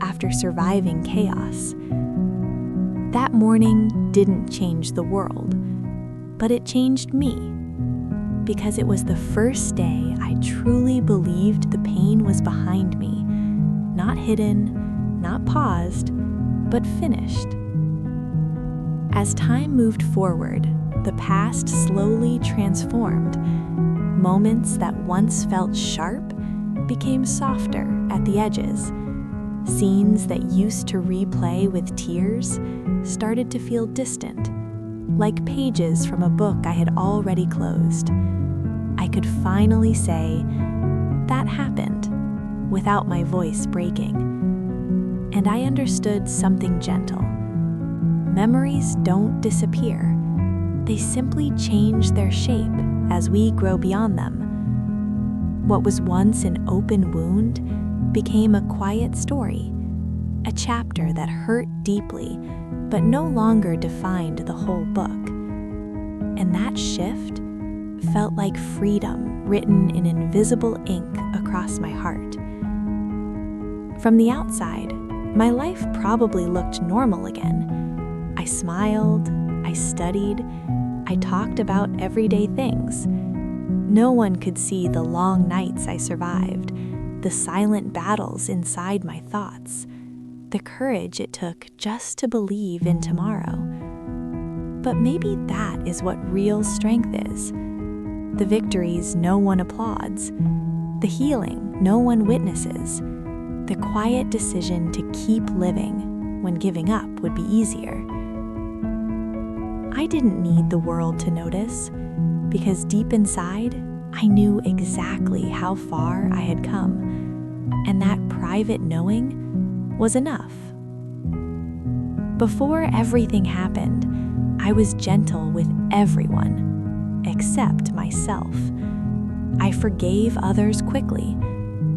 after surviving chaos. That morning didn't change the world, but it changed me, because it was the first day I truly believed the pain was behind me, not hidden, not paused, but finished. As time moved forward, the past slowly transformed. Moments that once felt sharp became softer at the edges. Scenes that used to replay with tears started to feel distant, like pages from a book I had already closed. I could finally say, "That happened," without my voice breaking. And I understood something gentle. Memories don't disappear. They simply change their shape as we grow beyond them. What was once an open wound became a quiet story, a chapter that hurt deeply but no longer defined the whole book. And that shift felt like freedom written in invisible ink across my heart. From the outside, my life probably looked normal again. I smiled, I studied, I talked about everyday things. No one could see the long nights I survived, the silent battles inside my thoughts, the courage it took just to believe in tomorrow. But maybe that is what real strength is. The victories no one applauds, the healing no one witnesses, the quiet decision to keep living when giving up would be easier. I didn't need the world to notice, because deep inside, I knew exactly how far I had come, and that private knowing was enough. Before everything happened, I was gentle with everyone, except myself. I forgave others quickly.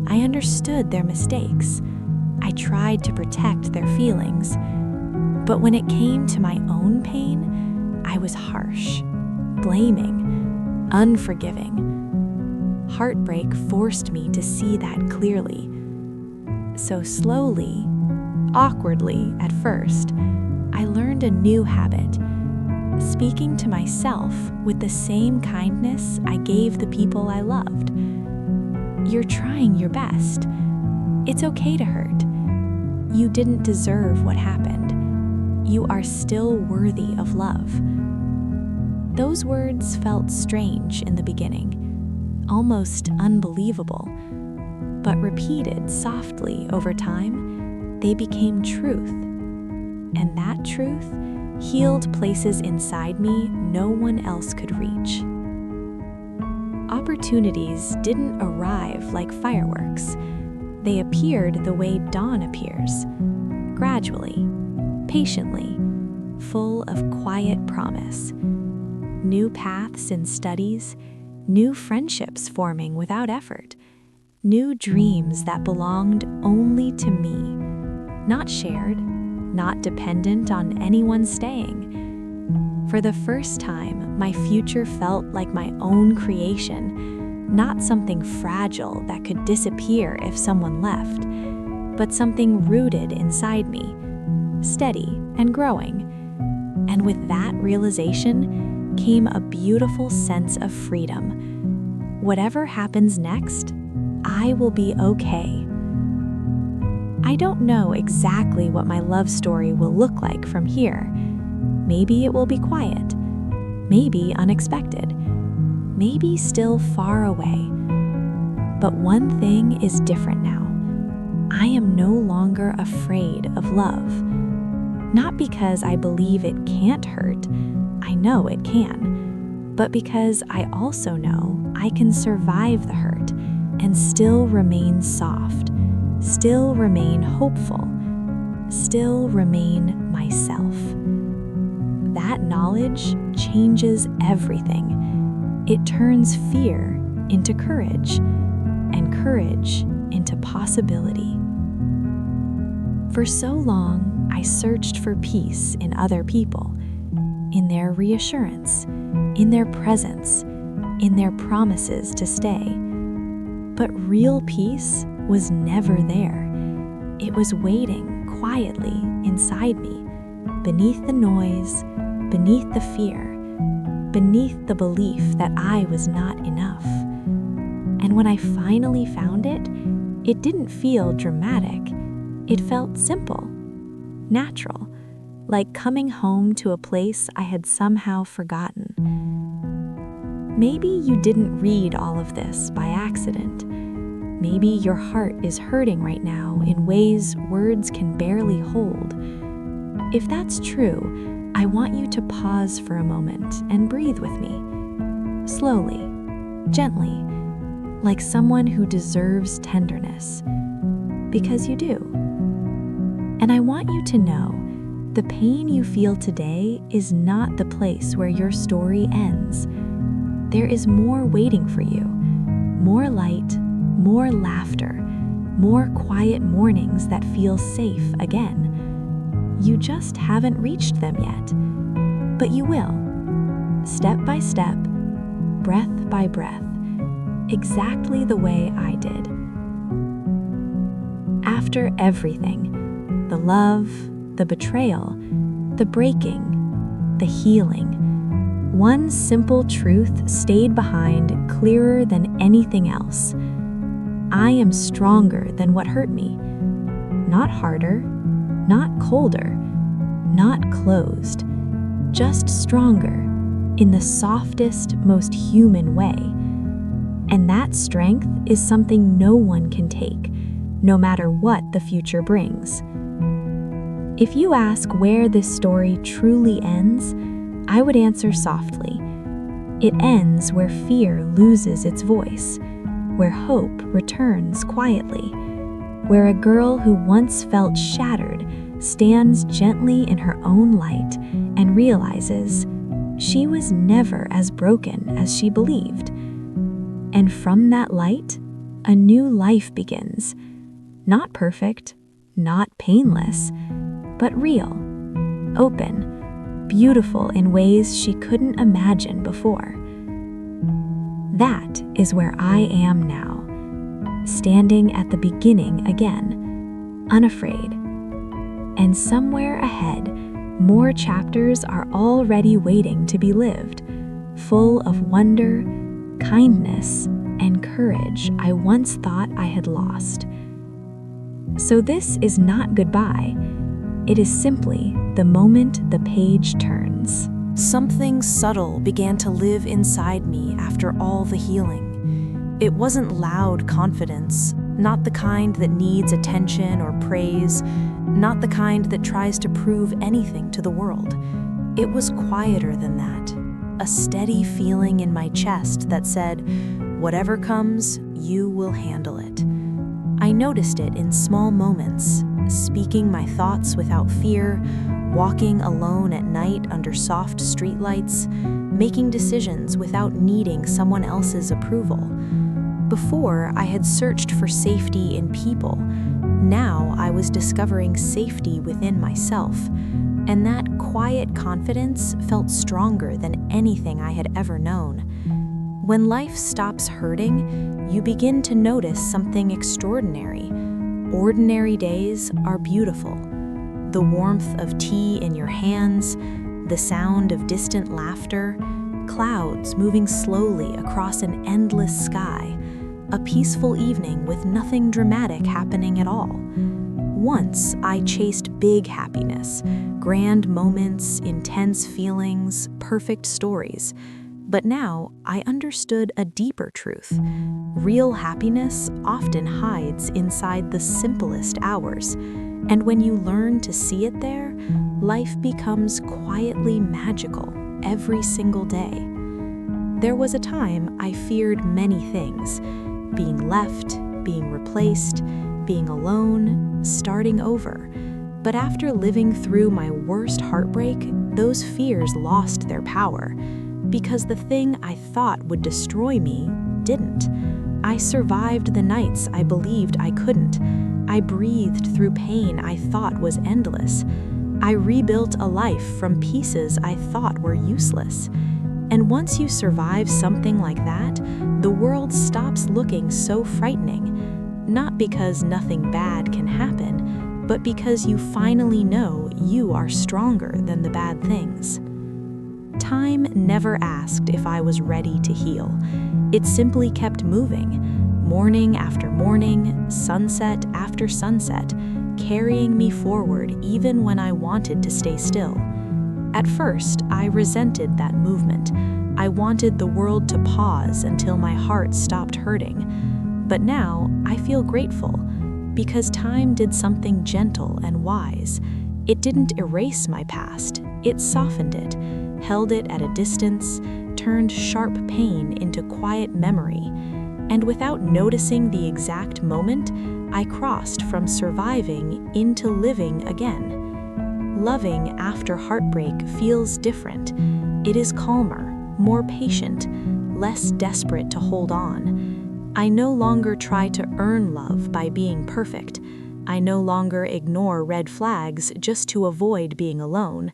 I understood their mistakes. I tried to protect their feelings. But when it came to my own pain, I was harsh, blaming, unforgiving. Heartbreak forced me to see that clearly. So slowly, awkwardly at first, I learned a new habit, speaking to myself with the same kindness I gave the people I loved. You're trying your best. It's okay to hurt. You didn't deserve what happened. You are still worthy of love. Those words felt strange in the beginning, almost unbelievable, but repeated softly over time, they became truth. And that truth healed places inside me no one else could reach. Opportunities didn't arrive like fireworks. They appeared the way dawn appears, gradually, patiently, full of quiet promise. New paths in studies, new friendships forming without effort, new dreams that belonged only to me, not shared, not dependent on anyone staying. For the first time, my future felt like my own creation, not something fragile that could disappear if someone left, but something rooted inside me, steady and growing. And with that realization came a beautiful sense of freedom. Whatever happens next, I will be okay. I don't know exactly what my love story will look like from here. Maybe it will be quiet, maybe unexpected, maybe still far away. But one thing is different now. I am no longer afraid of love. Not because I believe it can't hurt, I know it can, but because I also know I can survive the hurt and still remain soft, still remain hopeful, still remain myself. That knowledge changes everything. It turns fear into courage, and courage into possibility. For so long, I searched for peace in other people. in their reassurance, in their presence, in their promises to stay. But real peace was never there. It was waiting quietly inside me, beneath the noise, beneath the fear, beneath the belief that I was not enough. And when I finally found it, it didn't feel dramatic. It felt simple, natural, like coming home to a place I had somehow forgotten. Maybe you didn't read all of this by accident. Maybe your heart is hurting right now in ways words can barely hold. If that's true, I want you to pause for a moment and breathe with me. Slowly, gently, like someone who deserves tenderness. Because you do. And I want you to know, the pain you feel today is not the place where your story ends. There is more waiting for you. More light, more laughter, more quiet mornings that feel safe again. You just haven't reached them yet. But you will. Step by step, breath by breath, exactly the way I did. After everything, the love, the betrayal, the breaking, the healing, one simple truth stayed behind clearer than anything else. I am stronger than what hurt me. Not harder, not colder, not closed, just stronger in the softest, most human way. And that strength is something no one can take, no matter what the future brings. If you ask where this story truly ends, I would answer softly. It ends where fear loses its voice, where hope returns quietly, where a girl who once felt shattered stands gently in her own light and realizes she was never as broken as she believed. And from that light, a new life begins. Not perfect, not painless, but real, open, beautiful in ways she couldn't imagine before. That is where I am now, standing at the beginning again, unafraid. And somewhere ahead, more chapters are already waiting to be lived, full of wonder, kindness, and courage I once thought I had lost. So this is not goodbye. It is simply the moment the page turns. Something subtle began to live inside me after all the healing. It wasn't loud confidence, not the kind that needs attention or praise, not the kind that tries to prove anything to the world. It was quieter than that, a steady feeling in my chest that said, whatever comes, you will handle it. I noticed it in small moments, speaking my thoughts without fear, walking alone at night under soft streetlights, making decisions without needing someone else's approval. Before, I had searched for safety in people. Now I was discovering safety within myself, and that quiet confidence felt stronger than anything I had ever known. When life stops hurting, you begin to notice something extraordinary. Ordinary days are beautiful. The warmth of tea in your hands, the sound of distant laughter, clouds moving slowly across an endless sky, a peaceful evening with nothing dramatic happening at all. Once I chased big happiness, grand moments, intense feelings, perfect stories. But now I understood a deeper truth. Real happiness often hides inside the simplest hours. And when you learn to see it there, life becomes quietly magical every single day. There was a time I feared many things: being left, being replaced, being alone, starting over. But after living through my worst heartbreak, those fears lost their power. Because the thing I thought would destroy me didn't. I survived the nights I believed I couldn't. I breathed through pain I thought was endless. I rebuilt a life from pieces I thought were useless. And once you survive something like that, the world stops looking so frightening. Not because nothing bad can happen, but because you finally know you are stronger than the bad things. Time never asked if I was ready to heal. It simply kept moving, morning after morning, sunset after sunset, carrying me forward even when I wanted to stay still. At first, I resented that movement. I wanted the world to pause until my heart stopped hurting. But now, I feel grateful, because time did something gentle and wise. It didn't erase my past, it softened it, held it at a distance, turned sharp pain into quiet memory. And without noticing the exact moment, I crossed from surviving into living again. Loving after heartbreak feels different. It is calmer, more patient, less desperate to hold on. I no longer try to earn love by being perfect. I no longer ignore red flags just to avoid being alone.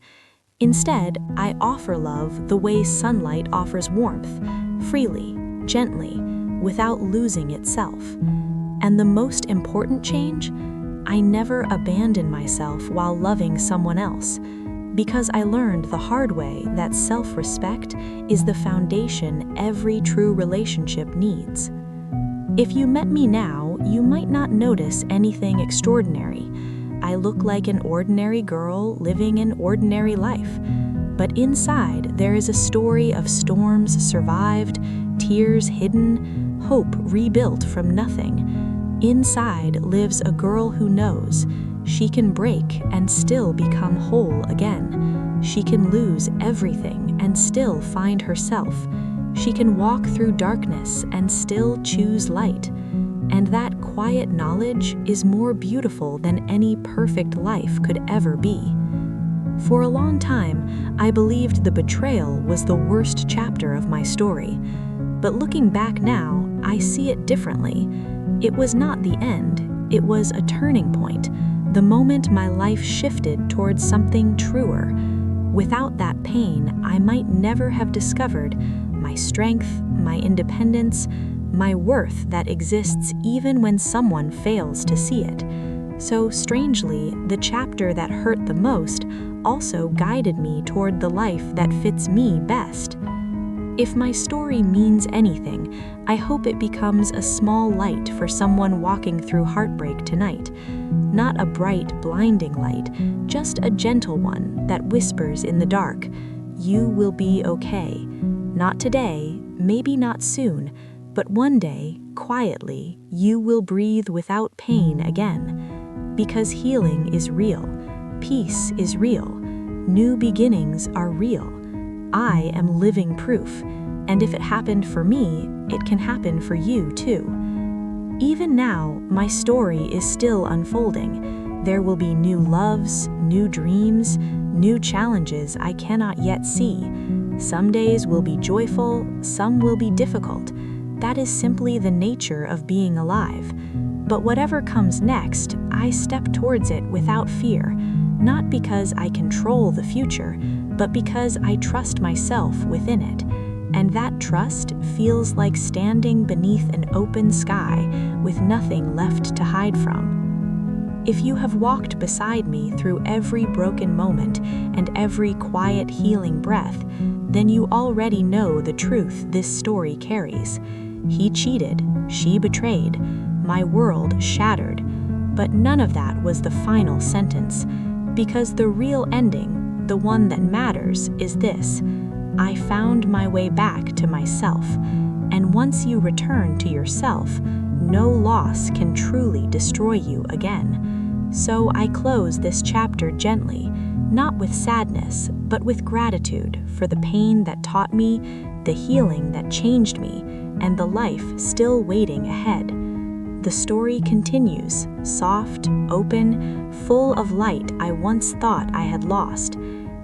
Instead, I offer love the way sunlight offers warmth, freely, gently, without losing itself. And the most important change? I never abandon myself while loving someone else, because I learned the hard way that self-respect is the foundation every true relationship needs. If you met me now, you might not notice anything extraordinary. I look like an ordinary girl living an ordinary life. But inside, there is a story of storms survived, tears hidden, hope rebuilt from nothing. Inside lives a girl who knows she can break and still become whole again. She can lose everything and still find herself. She can walk through darkness and still choose light. And that quiet knowledge is more beautiful than any perfect life could ever be. For a long time, I believed the betrayal was the worst chapter of my story. But looking back now, I see it differently. It was not the end, it was a turning point, the moment my life shifted towards something truer. Without that pain, I might never have discovered my strength, my independence, my worth that exists even when someone fails to see it. So strangely, the chapter that hurt the most also guided me toward the life that fits me best. If my story means anything, I hope it becomes a small light for someone walking through heartbreak tonight. Not a bright, blinding light, just a gentle one that whispers in the dark, "You will be okay." Not today, maybe not soon, but one day, quietly, you will breathe without pain again. Because healing is real, peace is real, new beginnings are real. I am living proof, and if it happened for me, it can happen for you too. Even now, my story is still unfolding. There will be new loves, new dreams, new challenges I cannot yet see. Some days will be joyful, some will be difficult. That is simply the nature of being alive. But whatever comes next, I step towards it without fear, not because I control the future, but because I trust myself within it. And that trust feels like standing beneath an open sky with nothing left to hide from. If you have walked beside me through every broken moment and every quiet healing breath, then you already know the truth this story carries. He cheated, she betrayed, my world shattered. But none of that was the final sentence, because the real ending, the one that matters, is this: I found my way back to myself. And once you return to yourself, no loss can truly destroy you again. So I close this chapter gently, not with sadness, but with gratitude for the pain that taught me, the healing that changed me, and the life still waiting ahead. The story continues, soft, open, full of light I once thought I had lost.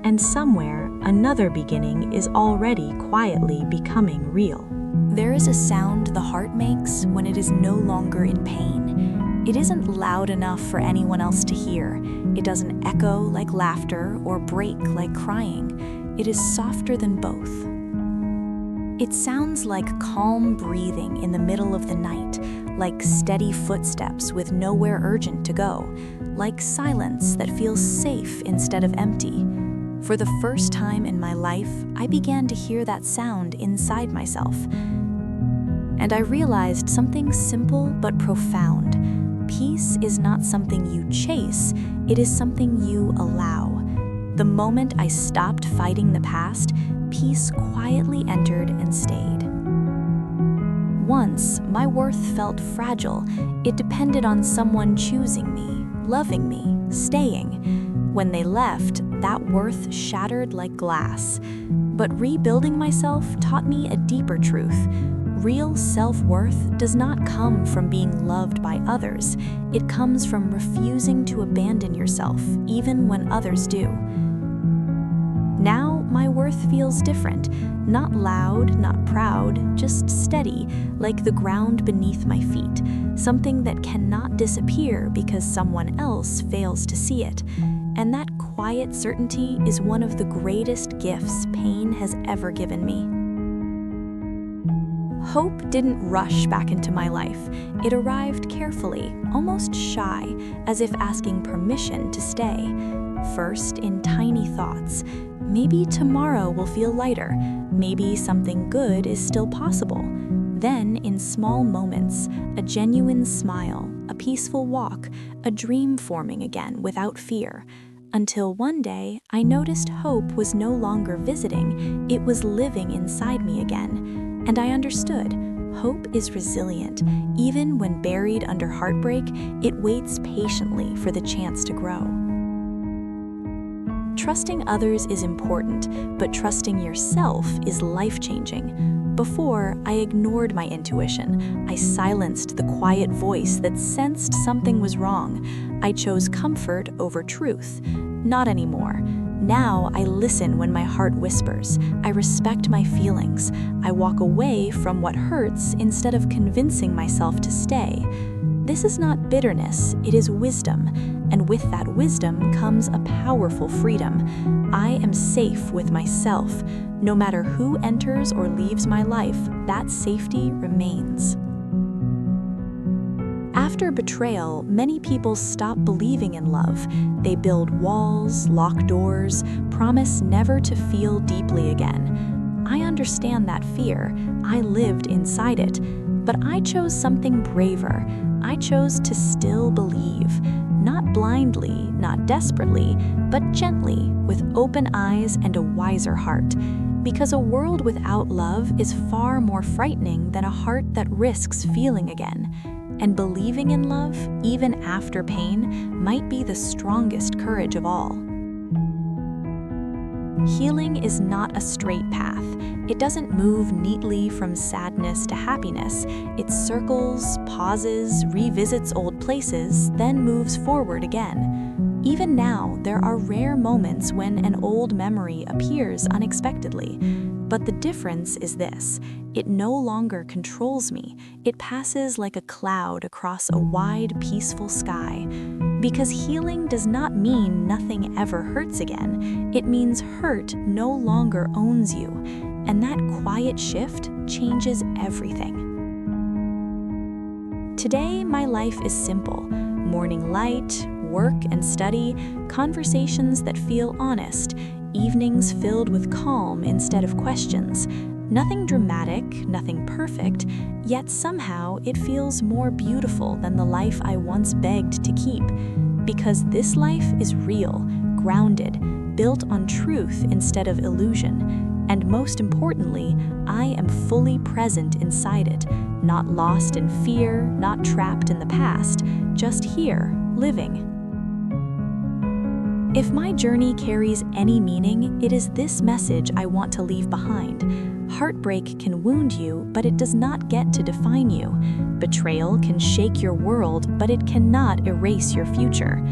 And somewhere, another beginning is already quietly becoming real. There is a sound the heart makes when it is no longer in pain. It isn't loud enough for anyone else to hear. It doesn't echo like laughter or break like crying. It is softer than both. It sounds like calm breathing in the middle of the night, like steady footsteps with nowhere urgent to go, like silence that feels safe instead of empty. For the first time in my life, I began to hear that sound inside myself. And I realized something simple but profound. Peace is not something you chase, it is something you allow. The moment I stopped fighting the past, peace quietly entered and stayed. Once, my worth felt fragile. It depended on someone choosing me, loving me, staying. When they left, that worth shattered like glass. But rebuilding myself taught me a deeper truth. Real self-worth does not come from being loved by others. It comes from refusing to abandon yourself, even when others do. Now, my worth feels different. Not loud, not proud, just steady, like the ground beneath my feet. Something that cannot disappear because someone else fails to see it. And that quiet certainty is one of the greatest gifts pain has ever given me. Hope didn't rush back into my life. It arrived carefully, almost shy, as if asking permission to stay. First, in tiny thoughts. Maybe tomorrow will feel lighter. Maybe something good is still possible. Then, in small moments, a genuine smile, a peaceful walk, a dream forming again without fear. Until one day, I noticed hope was no longer visiting, it was living inside me again. And I understood, hope is resilient. Even when buried under heartbreak, it waits patiently for the chance to grow. Trusting others is important, but trusting yourself is life-changing. Before, I ignored my intuition. I silenced the quiet voice that sensed something was wrong. I chose comfort over truth. Not anymore. Now I listen when my heart whispers. I respect my feelings. I walk away from what hurts instead of convincing myself to stay. This is not bitterness, it is wisdom. And with that wisdom comes a powerful freedom. I am safe with myself. No matter who enters or leaves my life, that safety remains. After betrayal, many people stop believing in love. They build walls, lock doors, promise never to feel deeply again. I understand that fear. I lived inside it. But I chose something braver. I chose to still believe. Not blindly, not desperately, but gently, with open eyes and a wiser heart. Because a world without love is far more frightening than a heart that risks feeling again. And believing in love, even after pain, might be the strongest courage of all. Healing is not a straight path. It doesn't move neatly from sadness to happiness. It circles, pauses, revisits old places, then moves forward again. Even now, there are rare moments when an old memory appears unexpectedly. But the difference is this: it no longer controls me. It passes like a cloud across a wide, peaceful sky. Because healing does not mean nothing ever hurts again. It means hurt no longer owns you. And that quiet shift changes everything. Today, my life is simple. Morning light, work and study, conversations that feel honest, evenings filled with calm instead of questions. Nothing dramatic, nothing perfect, yet somehow it feels more beautiful than the life I once begged to keep. Because this life is real, grounded, built on truth instead of illusion. And most importantly, I am fully present inside it, not lost in fear, not trapped in the past, just here, living. If my journey carries any meaning, it is this message I want to leave behind. Heartbreak can wound you, but it does not get to define you. Betrayal can shake your world, but it cannot erase your future.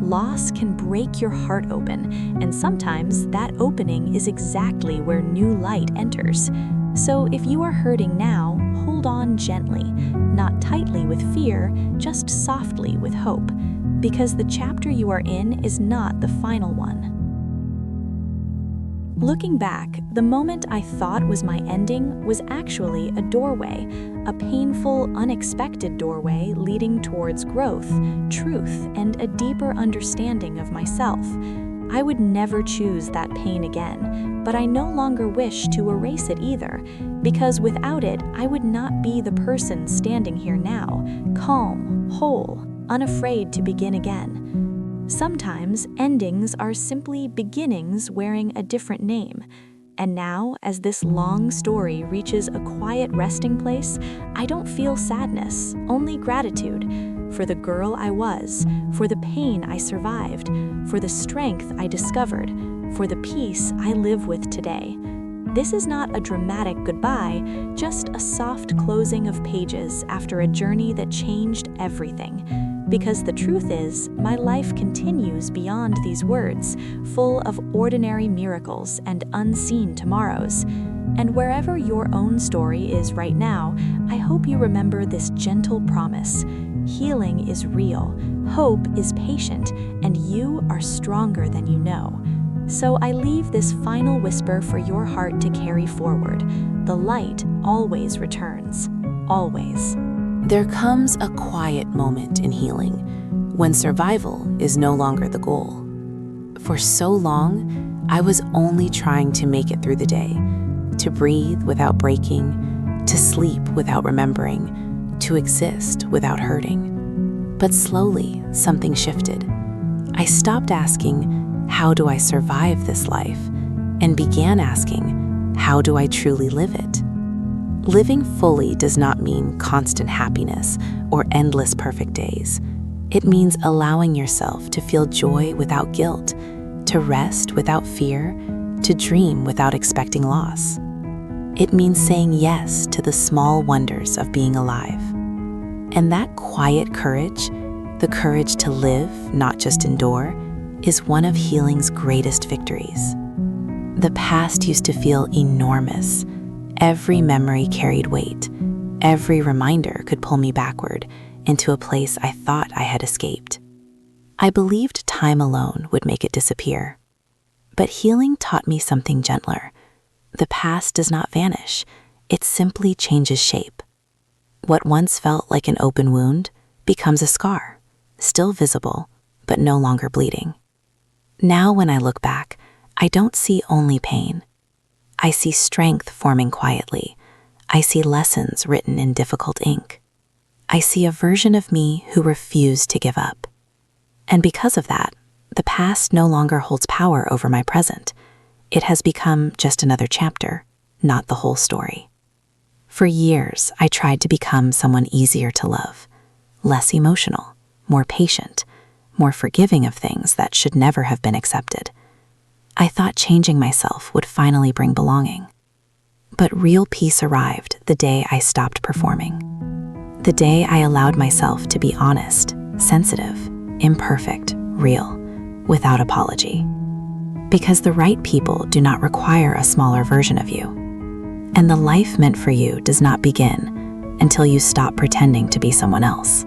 Loss can break your heart open, and sometimes that opening is exactly where new light enters. So if you are hurting now, hold on gently, not tightly with fear, just softly with hope, because the chapter you are in is not the final one. Looking back, the moment I thought was my ending was actually a doorway, a painful, unexpected doorway leading towards growth, truth, and a deeper understanding of myself. I would never choose that pain again, but I no longer wish to erase it either, because without it, I would not be the person standing here now, calm, whole, unafraid to begin again. Sometimes endings are simply beginnings wearing a different name. And now, as this long story reaches a quiet resting place, I don't feel sadness, only gratitude for the girl I was, for the pain I survived, for the strength I discovered, for the peace I live with today. This is not a dramatic goodbye, just a soft closing of pages after a journey that changed everything. Because the truth is, my life continues beyond these words, full of ordinary miracles and unseen tomorrows. And wherever your own story is right now, I hope you remember this gentle promise. Healing is real, hope is patient, and you are stronger than you know. So I leave this final whisper for your heart to carry forward. The light always returns. Always. There comes a quiet moment in healing when survival is no longer the goal. For so long, I was only trying to make it through the day, to breathe without breaking, to sleep without remembering, to exist without hurting. But slowly, something shifted. I stopped asking, how do I survive this life? And began asking, how do I truly live it? Living fully does not mean constant happiness or endless perfect days. It means allowing yourself to feel joy without guilt, to rest without fear, to dream without expecting loss. It means saying yes to the small wonders of being alive. And that quiet courage, the courage to live, not just endure, is one of healing's greatest victories. The past used to feel enormous. Every memory carried weight. Every reminder could pull me backward into a place I thought I had escaped. I believed time alone would make it disappear. But healing taught me something gentler. The past does not vanish. It simply changes shape. What once felt like an open wound becomes a scar, still visible, but no longer bleeding. Now when I look back, I don't see only pain. I see strength forming quietly. I see lessons written in difficult ink. I see a version of me who refused to give up. And because of that, the past no longer holds power over my present. It has become just another chapter, not the whole story. For years, I tried to become someone easier to love, less emotional, more patient, more forgiving of things that should never have been accepted. I thought changing myself would finally bring belonging. But real peace arrived the day I stopped performing. The day I allowed myself to be honest, sensitive, imperfect, real, without apology. Because the right people do not require a smaller version of you. And the life meant for you does not begin until you stop pretending to be someone else.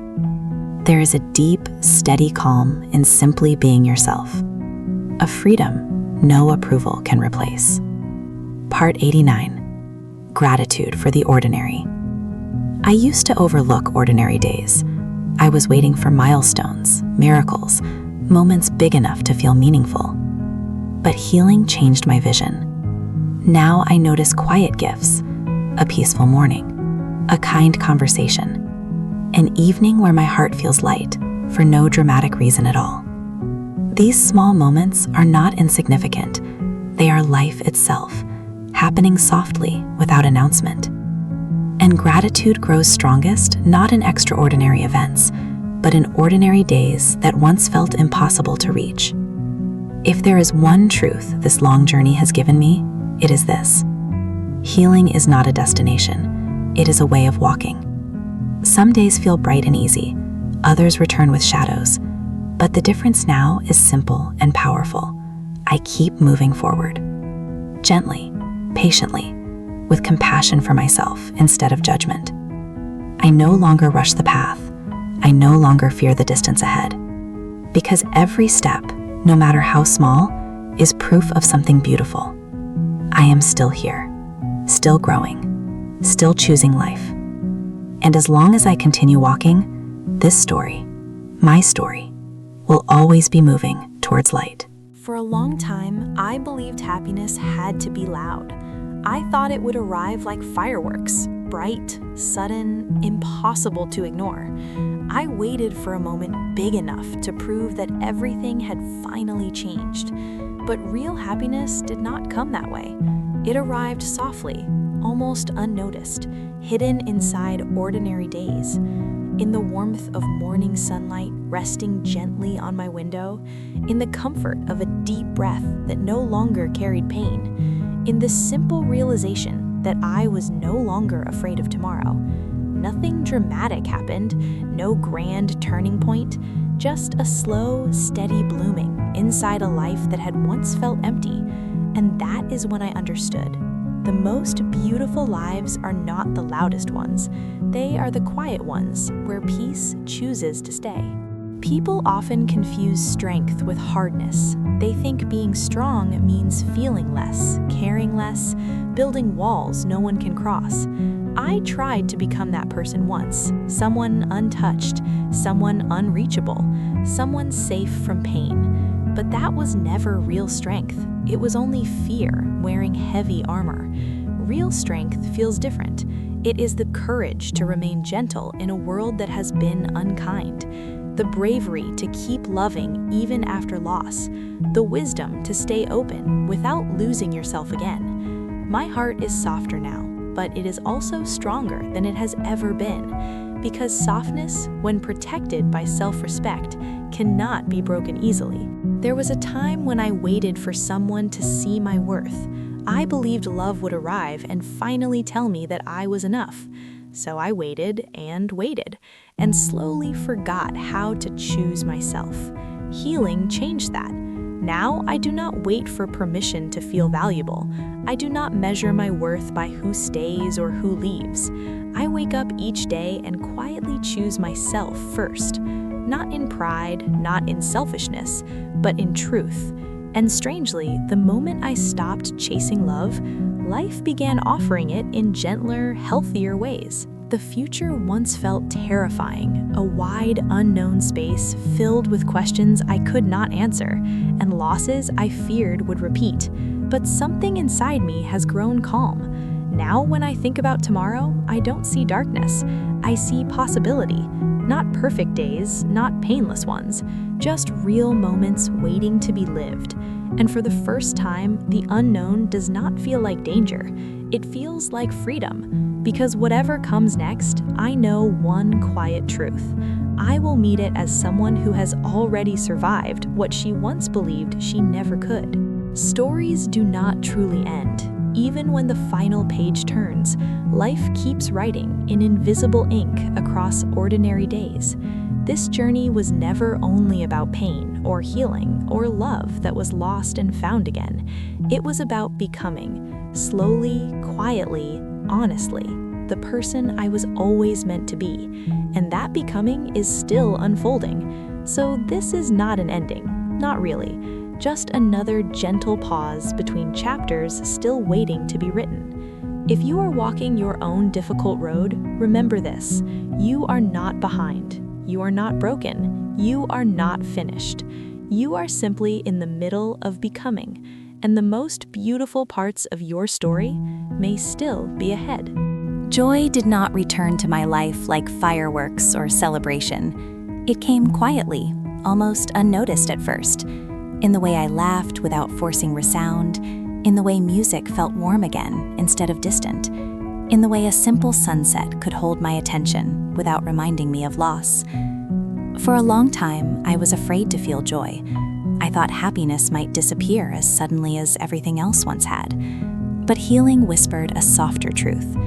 There is a deep, steady calm in simply being yourself. A freedom no approval can replace. Part 89. Gratitude for the ordinary. I used to overlook ordinary days. I was waiting for milestones, miracles, moments big enough to feel meaningful. But healing changed my vision. Now I notice quiet gifts, a peaceful morning, a kind conversation, an evening where my heart feels light for no dramatic reason at all. These small moments are not insignificant. They are life itself, happening softly without announcement. And gratitude grows strongest not in extraordinary events, but in ordinary days that once felt impossible to reach. If there is one truth this long journey has given me, it is this. Healing is not a destination. It is a way of walking. Some days feel bright and easy. Others return with shadows. But the difference now is simple and powerful. I keep moving forward. Gently, patiently, with compassion for myself instead of judgment. I no longer rush the path. I no longer fear the distance ahead. Because every step, no matter how small, is proof of something beautiful. I am still here, still growing, still choosing life. And as long as I continue walking, this story, my story, will always be moving towards light. For a long time, I believed happiness had to be loud. I thought it would arrive like fireworks, bright, sudden, impossible to ignore. I waited for a moment big enough to prove that everything had finally changed. But real happiness did not come that way. It arrived softly, almost unnoticed, hidden inside ordinary days. In the warmth of morning sunlight resting gently on my window, in the comfort of a deep breath that no longer carried pain, in the simple realization that I was no longer afraid of tomorrow. Nothing dramatic happened, no grand turning point, just a slow, steady blooming inside a life that had once felt empty. And that is when I understood. The most beautiful lives are not the loudest ones. They are the quiet ones where peace chooses to stay. People often confuse strength with hardness. They think being strong means feeling less, caring less, building walls no one can cross. I tried to become that person once, someone untouched, someone unreachable, someone safe from pain. But that was never real strength. It was only fear wearing heavy armor. Real strength feels different. It is the courage to remain gentle in a world that has been unkind, the bravery to keep loving even after loss, the wisdom to stay open without losing yourself again. My heart is softer now, but it is also stronger than it has ever been, because softness, when protected by self-respect, cannot be broken easily. There was a time when I waited for someone to see my worth. I believed love would arrive and finally tell me that I was enough. So I waited, and slowly forgot how to choose myself. Healing changed that. Now I do not wait for permission to feel valuable. I do not measure my worth by who stays or who leaves. I wake up each day and quietly choose myself first. Not in pride, not in selfishness, but in truth. And strangely, the moment I stopped chasing love, life began offering it in gentler, healthier ways. The future once felt terrifying, a wide, unknown space filled with questions I could not answer, and losses I feared would repeat. But something inside me has grown calm. Now when I think about tomorrow, I don't see darkness. I see possibility. Not perfect days, not painless ones, just real moments waiting to be lived. And for the first time, the unknown does not feel like danger. It feels like freedom. Because whatever comes next, I know one quiet truth. I will meet it as someone who has already survived what she once believed she never could. Stories do not truly end. Even when the final page turns, life keeps writing in invisible ink across ordinary days. This journey was never only about pain or healing or love that was lost and found again. It was about becoming, slowly, quietly, honestly, the person I was always meant to be. And that becoming is still unfolding. So this is not an ending, not really. Just another gentle pause between chapters still waiting to be written. If you are walking your own difficult road, remember this: you are not behind. You are not broken. You are not finished. You are simply in the middle of becoming, and the most beautiful parts of your story may still be ahead. Joy did not return to my life like fireworks or celebration. It came quietly, almost unnoticed at first. In the way I laughed without forcing resound, in the way music felt warm again instead of distant, in the way a simple sunset could hold my attention without reminding me of loss. For a long time, I was afraid to feel joy. I thought happiness might disappear as suddenly as everything else once had. But healing whispered a softer truth.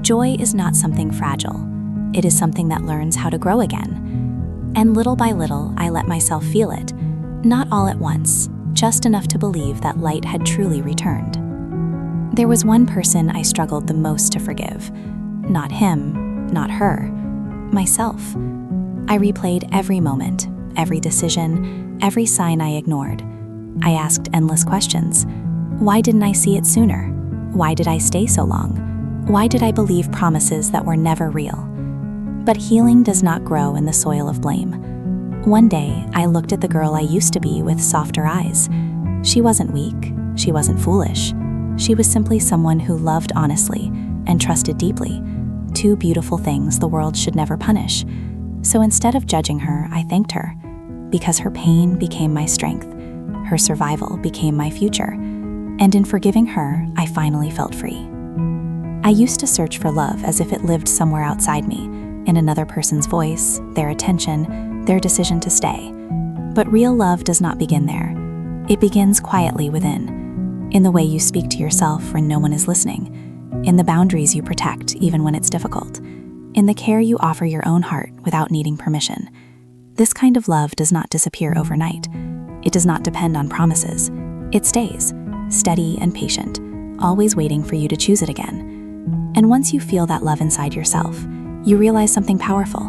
Joy is not something fragile. It is something that learns how to grow again. And little by little, I let myself feel it. Not all at once, just enough to believe that light had truly returned. There was one person I struggled the most to forgive. Not him, not her, myself. I replayed every moment, every decision, every sign I ignored. I asked endless questions. Why didn't I see it sooner? Why did I stay so long? Why did I believe promises that were never real? But healing does not grow in the soil of blame. One day, I looked at the girl I used to be with softer eyes. She wasn't weak. She wasn't foolish. She was simply someone who loved honestly and trusted deeply. Two beautiful things the world should never punish. So instead of judging her, I thanked her. Because her pain became my strength. Her survival became my future. And in forgiving her, I finally felt free. I used to search for love as if it lived somewhere outside me, in another person's voice, their attention, their decision to stay. But real love does not begin there. It begins quietly within, in the way you speak to yourself when no one is listening, in the boundaries you protect even when it's difficult, in the care you offer your own heart without needing permission. This kind of love does not disappear overnight. It does not depend on promises. It stays, steady and patient, always waiting for you to choose it again. And once you feel that love inside yourself, you realize something powerful.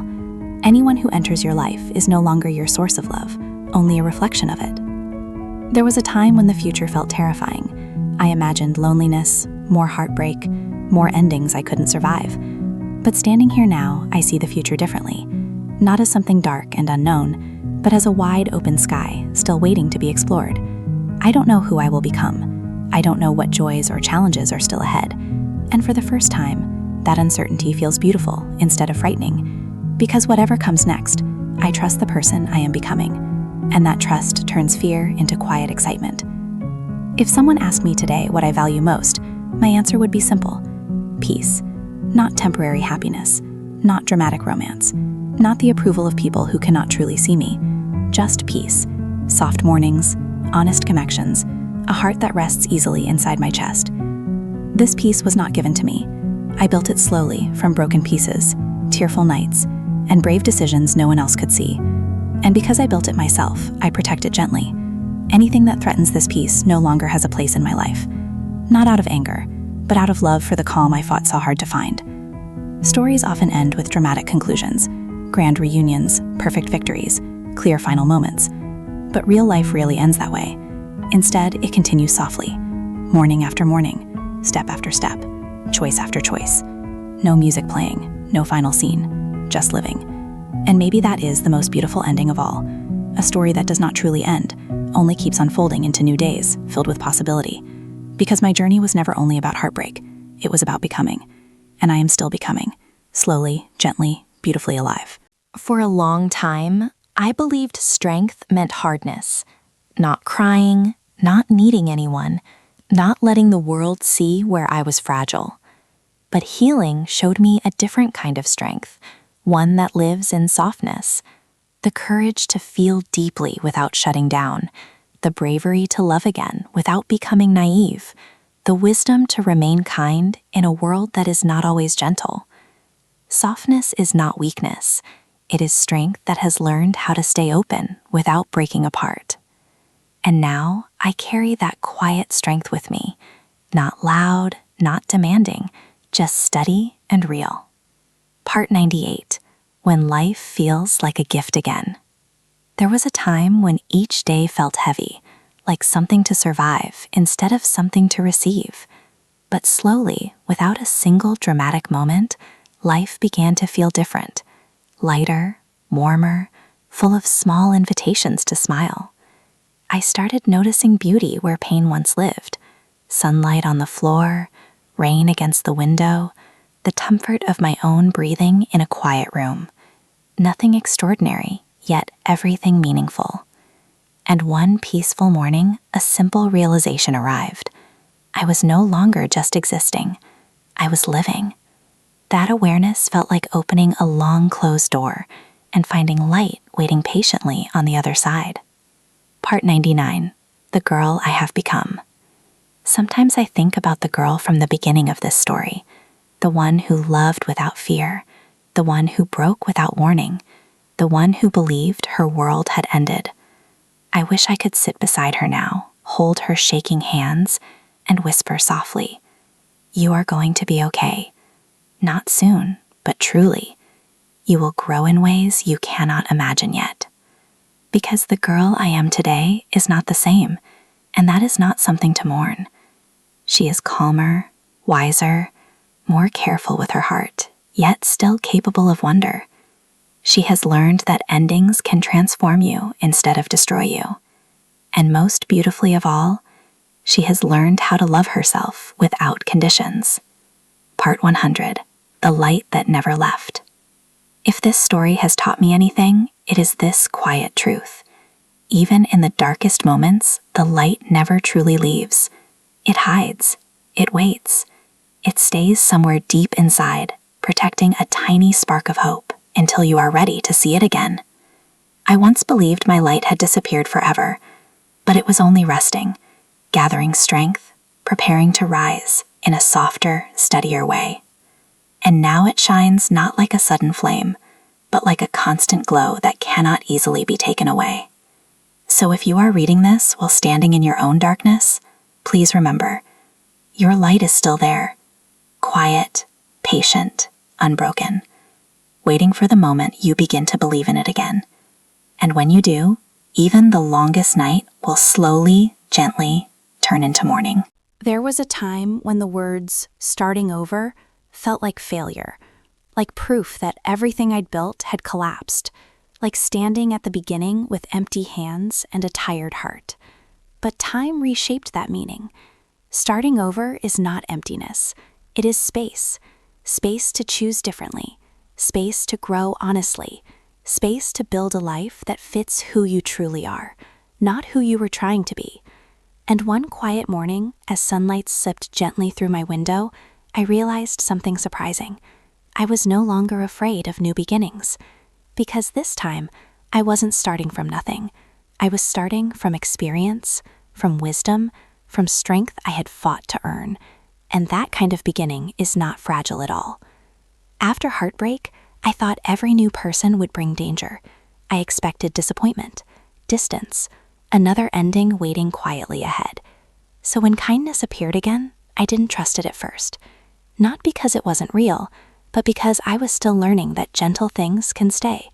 Anyone who enters your life is no longer your source of love, only a reflection of it. There was a time when the future felt terrifying. I imagined loneliness, more heartbreak, more endings I couldn't survive. But standing here now, I see the future differently. Not as something dark and unknown, but as a wide open sky, still waiting to be explored. I don't know who I will become. I don't know what joys or challenges are still ahead. And for the first time, that uncertainty feels beautiful instead of frightening. Because whatever comes next, I trust the person I am becoming. And that trust turns fear into quiet excitement. If someone asked me today what I value most, my answer would be simple. Peace. Not temporary happiness. Not dramatic romance. Not the approval of people who cannot truly see me. Just peace. Soft mornings, honest connections, a heart that rests easily inside my chest. This peace was not given to me. I built it slowly from broken pieces, tearful nights, and brave decisions no one else could see. And because I built it myself, I protect it gently. Anything that threatens this peace no longer has a place in my life. Not out of anger, but out of love for the calm I fought so hard to find. Stories often end with dramatic conclusions, grand reunions, perfect victories, clear final moments. But real life rarely ends that way. Instead, it continues softly, morning after morning, step after step, choice after choice. No music playing, no final scene, just living. And maybe that is the most beautiful ending of all. A story that does not truly end, only keeps unfolding into new days, filled with possibility. Because my journey was never only about heartbreak, it was about becoming. And I am still becoming, slowly, gently, beautifully alive. For a long time, I believed strength meant hardness. Not crying, not needing anyone, not letting the world see where I was fragile. But healing showed me a different kind of strength, one that lives in softness. The courage to feel deeply without shutting down, the bravery to love again without becoming naive, the wisdom to remain kind in a world that is not always gentle. Softness is not weakness. It is strength that has learned how to stay open without breaking apart. And now I carry that quiet strength with me, not loud, not demanding, just steady and real. Part 98, when life feels like a gift again. There was a time when each day felt heavy, like something to survive instead of something to receive. But slowly, without a single dramatic moment, life began to feel different, lighter, warmer, full of small invitations to smile. I started noticing beauty where pain once lived, sunlight on the floor, rain against the window, the comfort of my own breathing in a quiet room. Nothing extraordinary, yet everything meaningful. And one peaceful morning, a simple realization arrived. I was no longer just existing. I was living. That awareness felt like opening a long closed door and finding light waiting patiently on the other side. Part 99, the girl I have become. Sometimes I think about the girl from the beginning of this story, the one who loved without fear, the one who broke without warning, the one who believed her world had ended. I wish I could sit beside her now, hold her shaking hands, and whisper softly, you are going to be okay. Not soon, but truly. You will grow in ways you cannot imagine yet. Because the girl I am today is not the same, and that is not something to mourn. She is calmer, wiser, more careful with her heart, yet still capable of wonder. She has learned that endings can transform you instead of destroy you. And most beautifully of all, she has learned how to love herself without conditions. Part 100, The Light That Never Left. If this story has taught me anything, it is this quiet truth. Even in the darkest moments, the light never truly leaves. It hides, it waits, it stays somewhere deep inside, protecting a tiny spark of hope until you are ready to see it again. I once believed my light had disappeared forever, but it was only resting, gathering strength, preparing to rise in a softer, steadier way. And now it shines not like a sudden flame, but like a constant glow that cannot easily be taken away. So if you are reading this while standing in your own darkness, please remember, your light is still there, quiet, patient, unbroken, waiting for the moment you begin to believe in it again. And when you do, even the longest night will slowly, gently turn into morning. There was a time when the words starting over felt like failure, like proof that everything I'd built had collapsed, like standing at the beginning with empty hands and a tired heart. But time reshaped that meaning. Starting over is not emptiness. It is space. Space to choose differently. Space to grow honestly. Space to build a life that fits who you truly are, not who you were trying to be. And one quiet morning, as sunlight slipped gently through my window, I realized something surprising. I was no longer afraid of new beginnings. Because this time, I wasn't starting from nothing. I was starting from experience, from wisdom, from strength I had fought to earn. And that kind of beginning is not fragile at all. After heartbreak, I thought every new person would bring danger. I expected disappointment, distance, another ending waiting quietly ahead. So when kindness appeared again, I didn't trust it at first. Not because it wasn't real, but because I was still learning that gentle things can stay.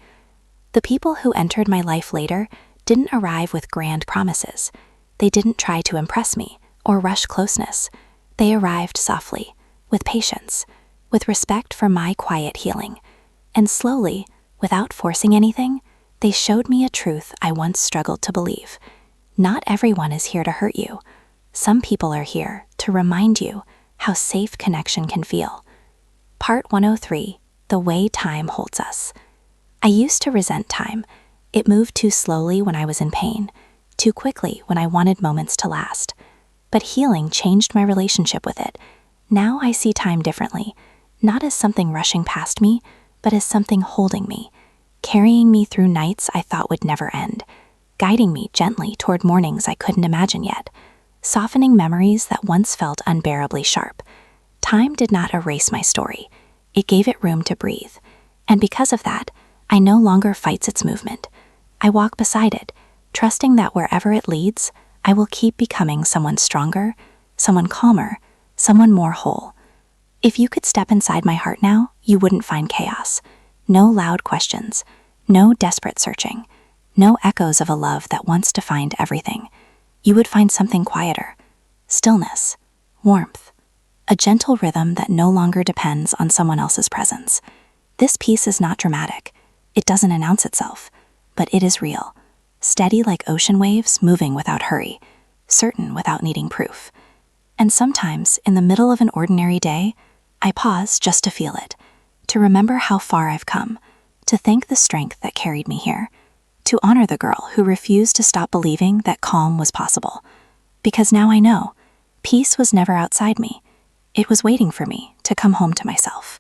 The people who entered my life later didn't arrive with grand promises. They didn't try to impress me or rush closeness. They arrived softly, with patience, with respect for my quiet healing. And slowly, without forcing anything, they showed me a truth I once struggled to believe. Not everyone is here to hurt you. Some people are here to remind you how safe connection can feel. Part 103, The Way Time Holds Us. I used to resent time. It moved too slowly when I was in pain, too quickly when I wanted moments to last. But healing changed my relationship with it. Now I see time differently, not as something rushing past me, but as something holding me, carrying me through nights I thought would never end, guiding me gently toward mornings I couldn't imagine yet, softening memories that once felt unbearably sharp. Time did not erase my story. It gave it room to breathe. And because of that, I no longer fight its movement. I walk beside it, trusting that wherever it leads, I will keep becoming someone stronger, someone calmer, someone more whole. If you could step inside my heart now, you wouldn't find chaos. No loud questions, no desperate searching, no echoes of a love that once defined everything. You would find something quieter, stillness, warmth, a gentle rhythm that no longer depends on someone else's presence. This piece is not dramatic. It doesn't announce itself, but it is real, steady like ocean waves moving without hurry, certain without needing proof. And sometimes, in the middle of an ordinary day, I pause just to feel it, to remember how far I've come, to thank the strength that carried me here, to honor the girl who refused to stop believing that calm was possible. Because now I know, peace was never outside me. It was waiting for me to come home to myself.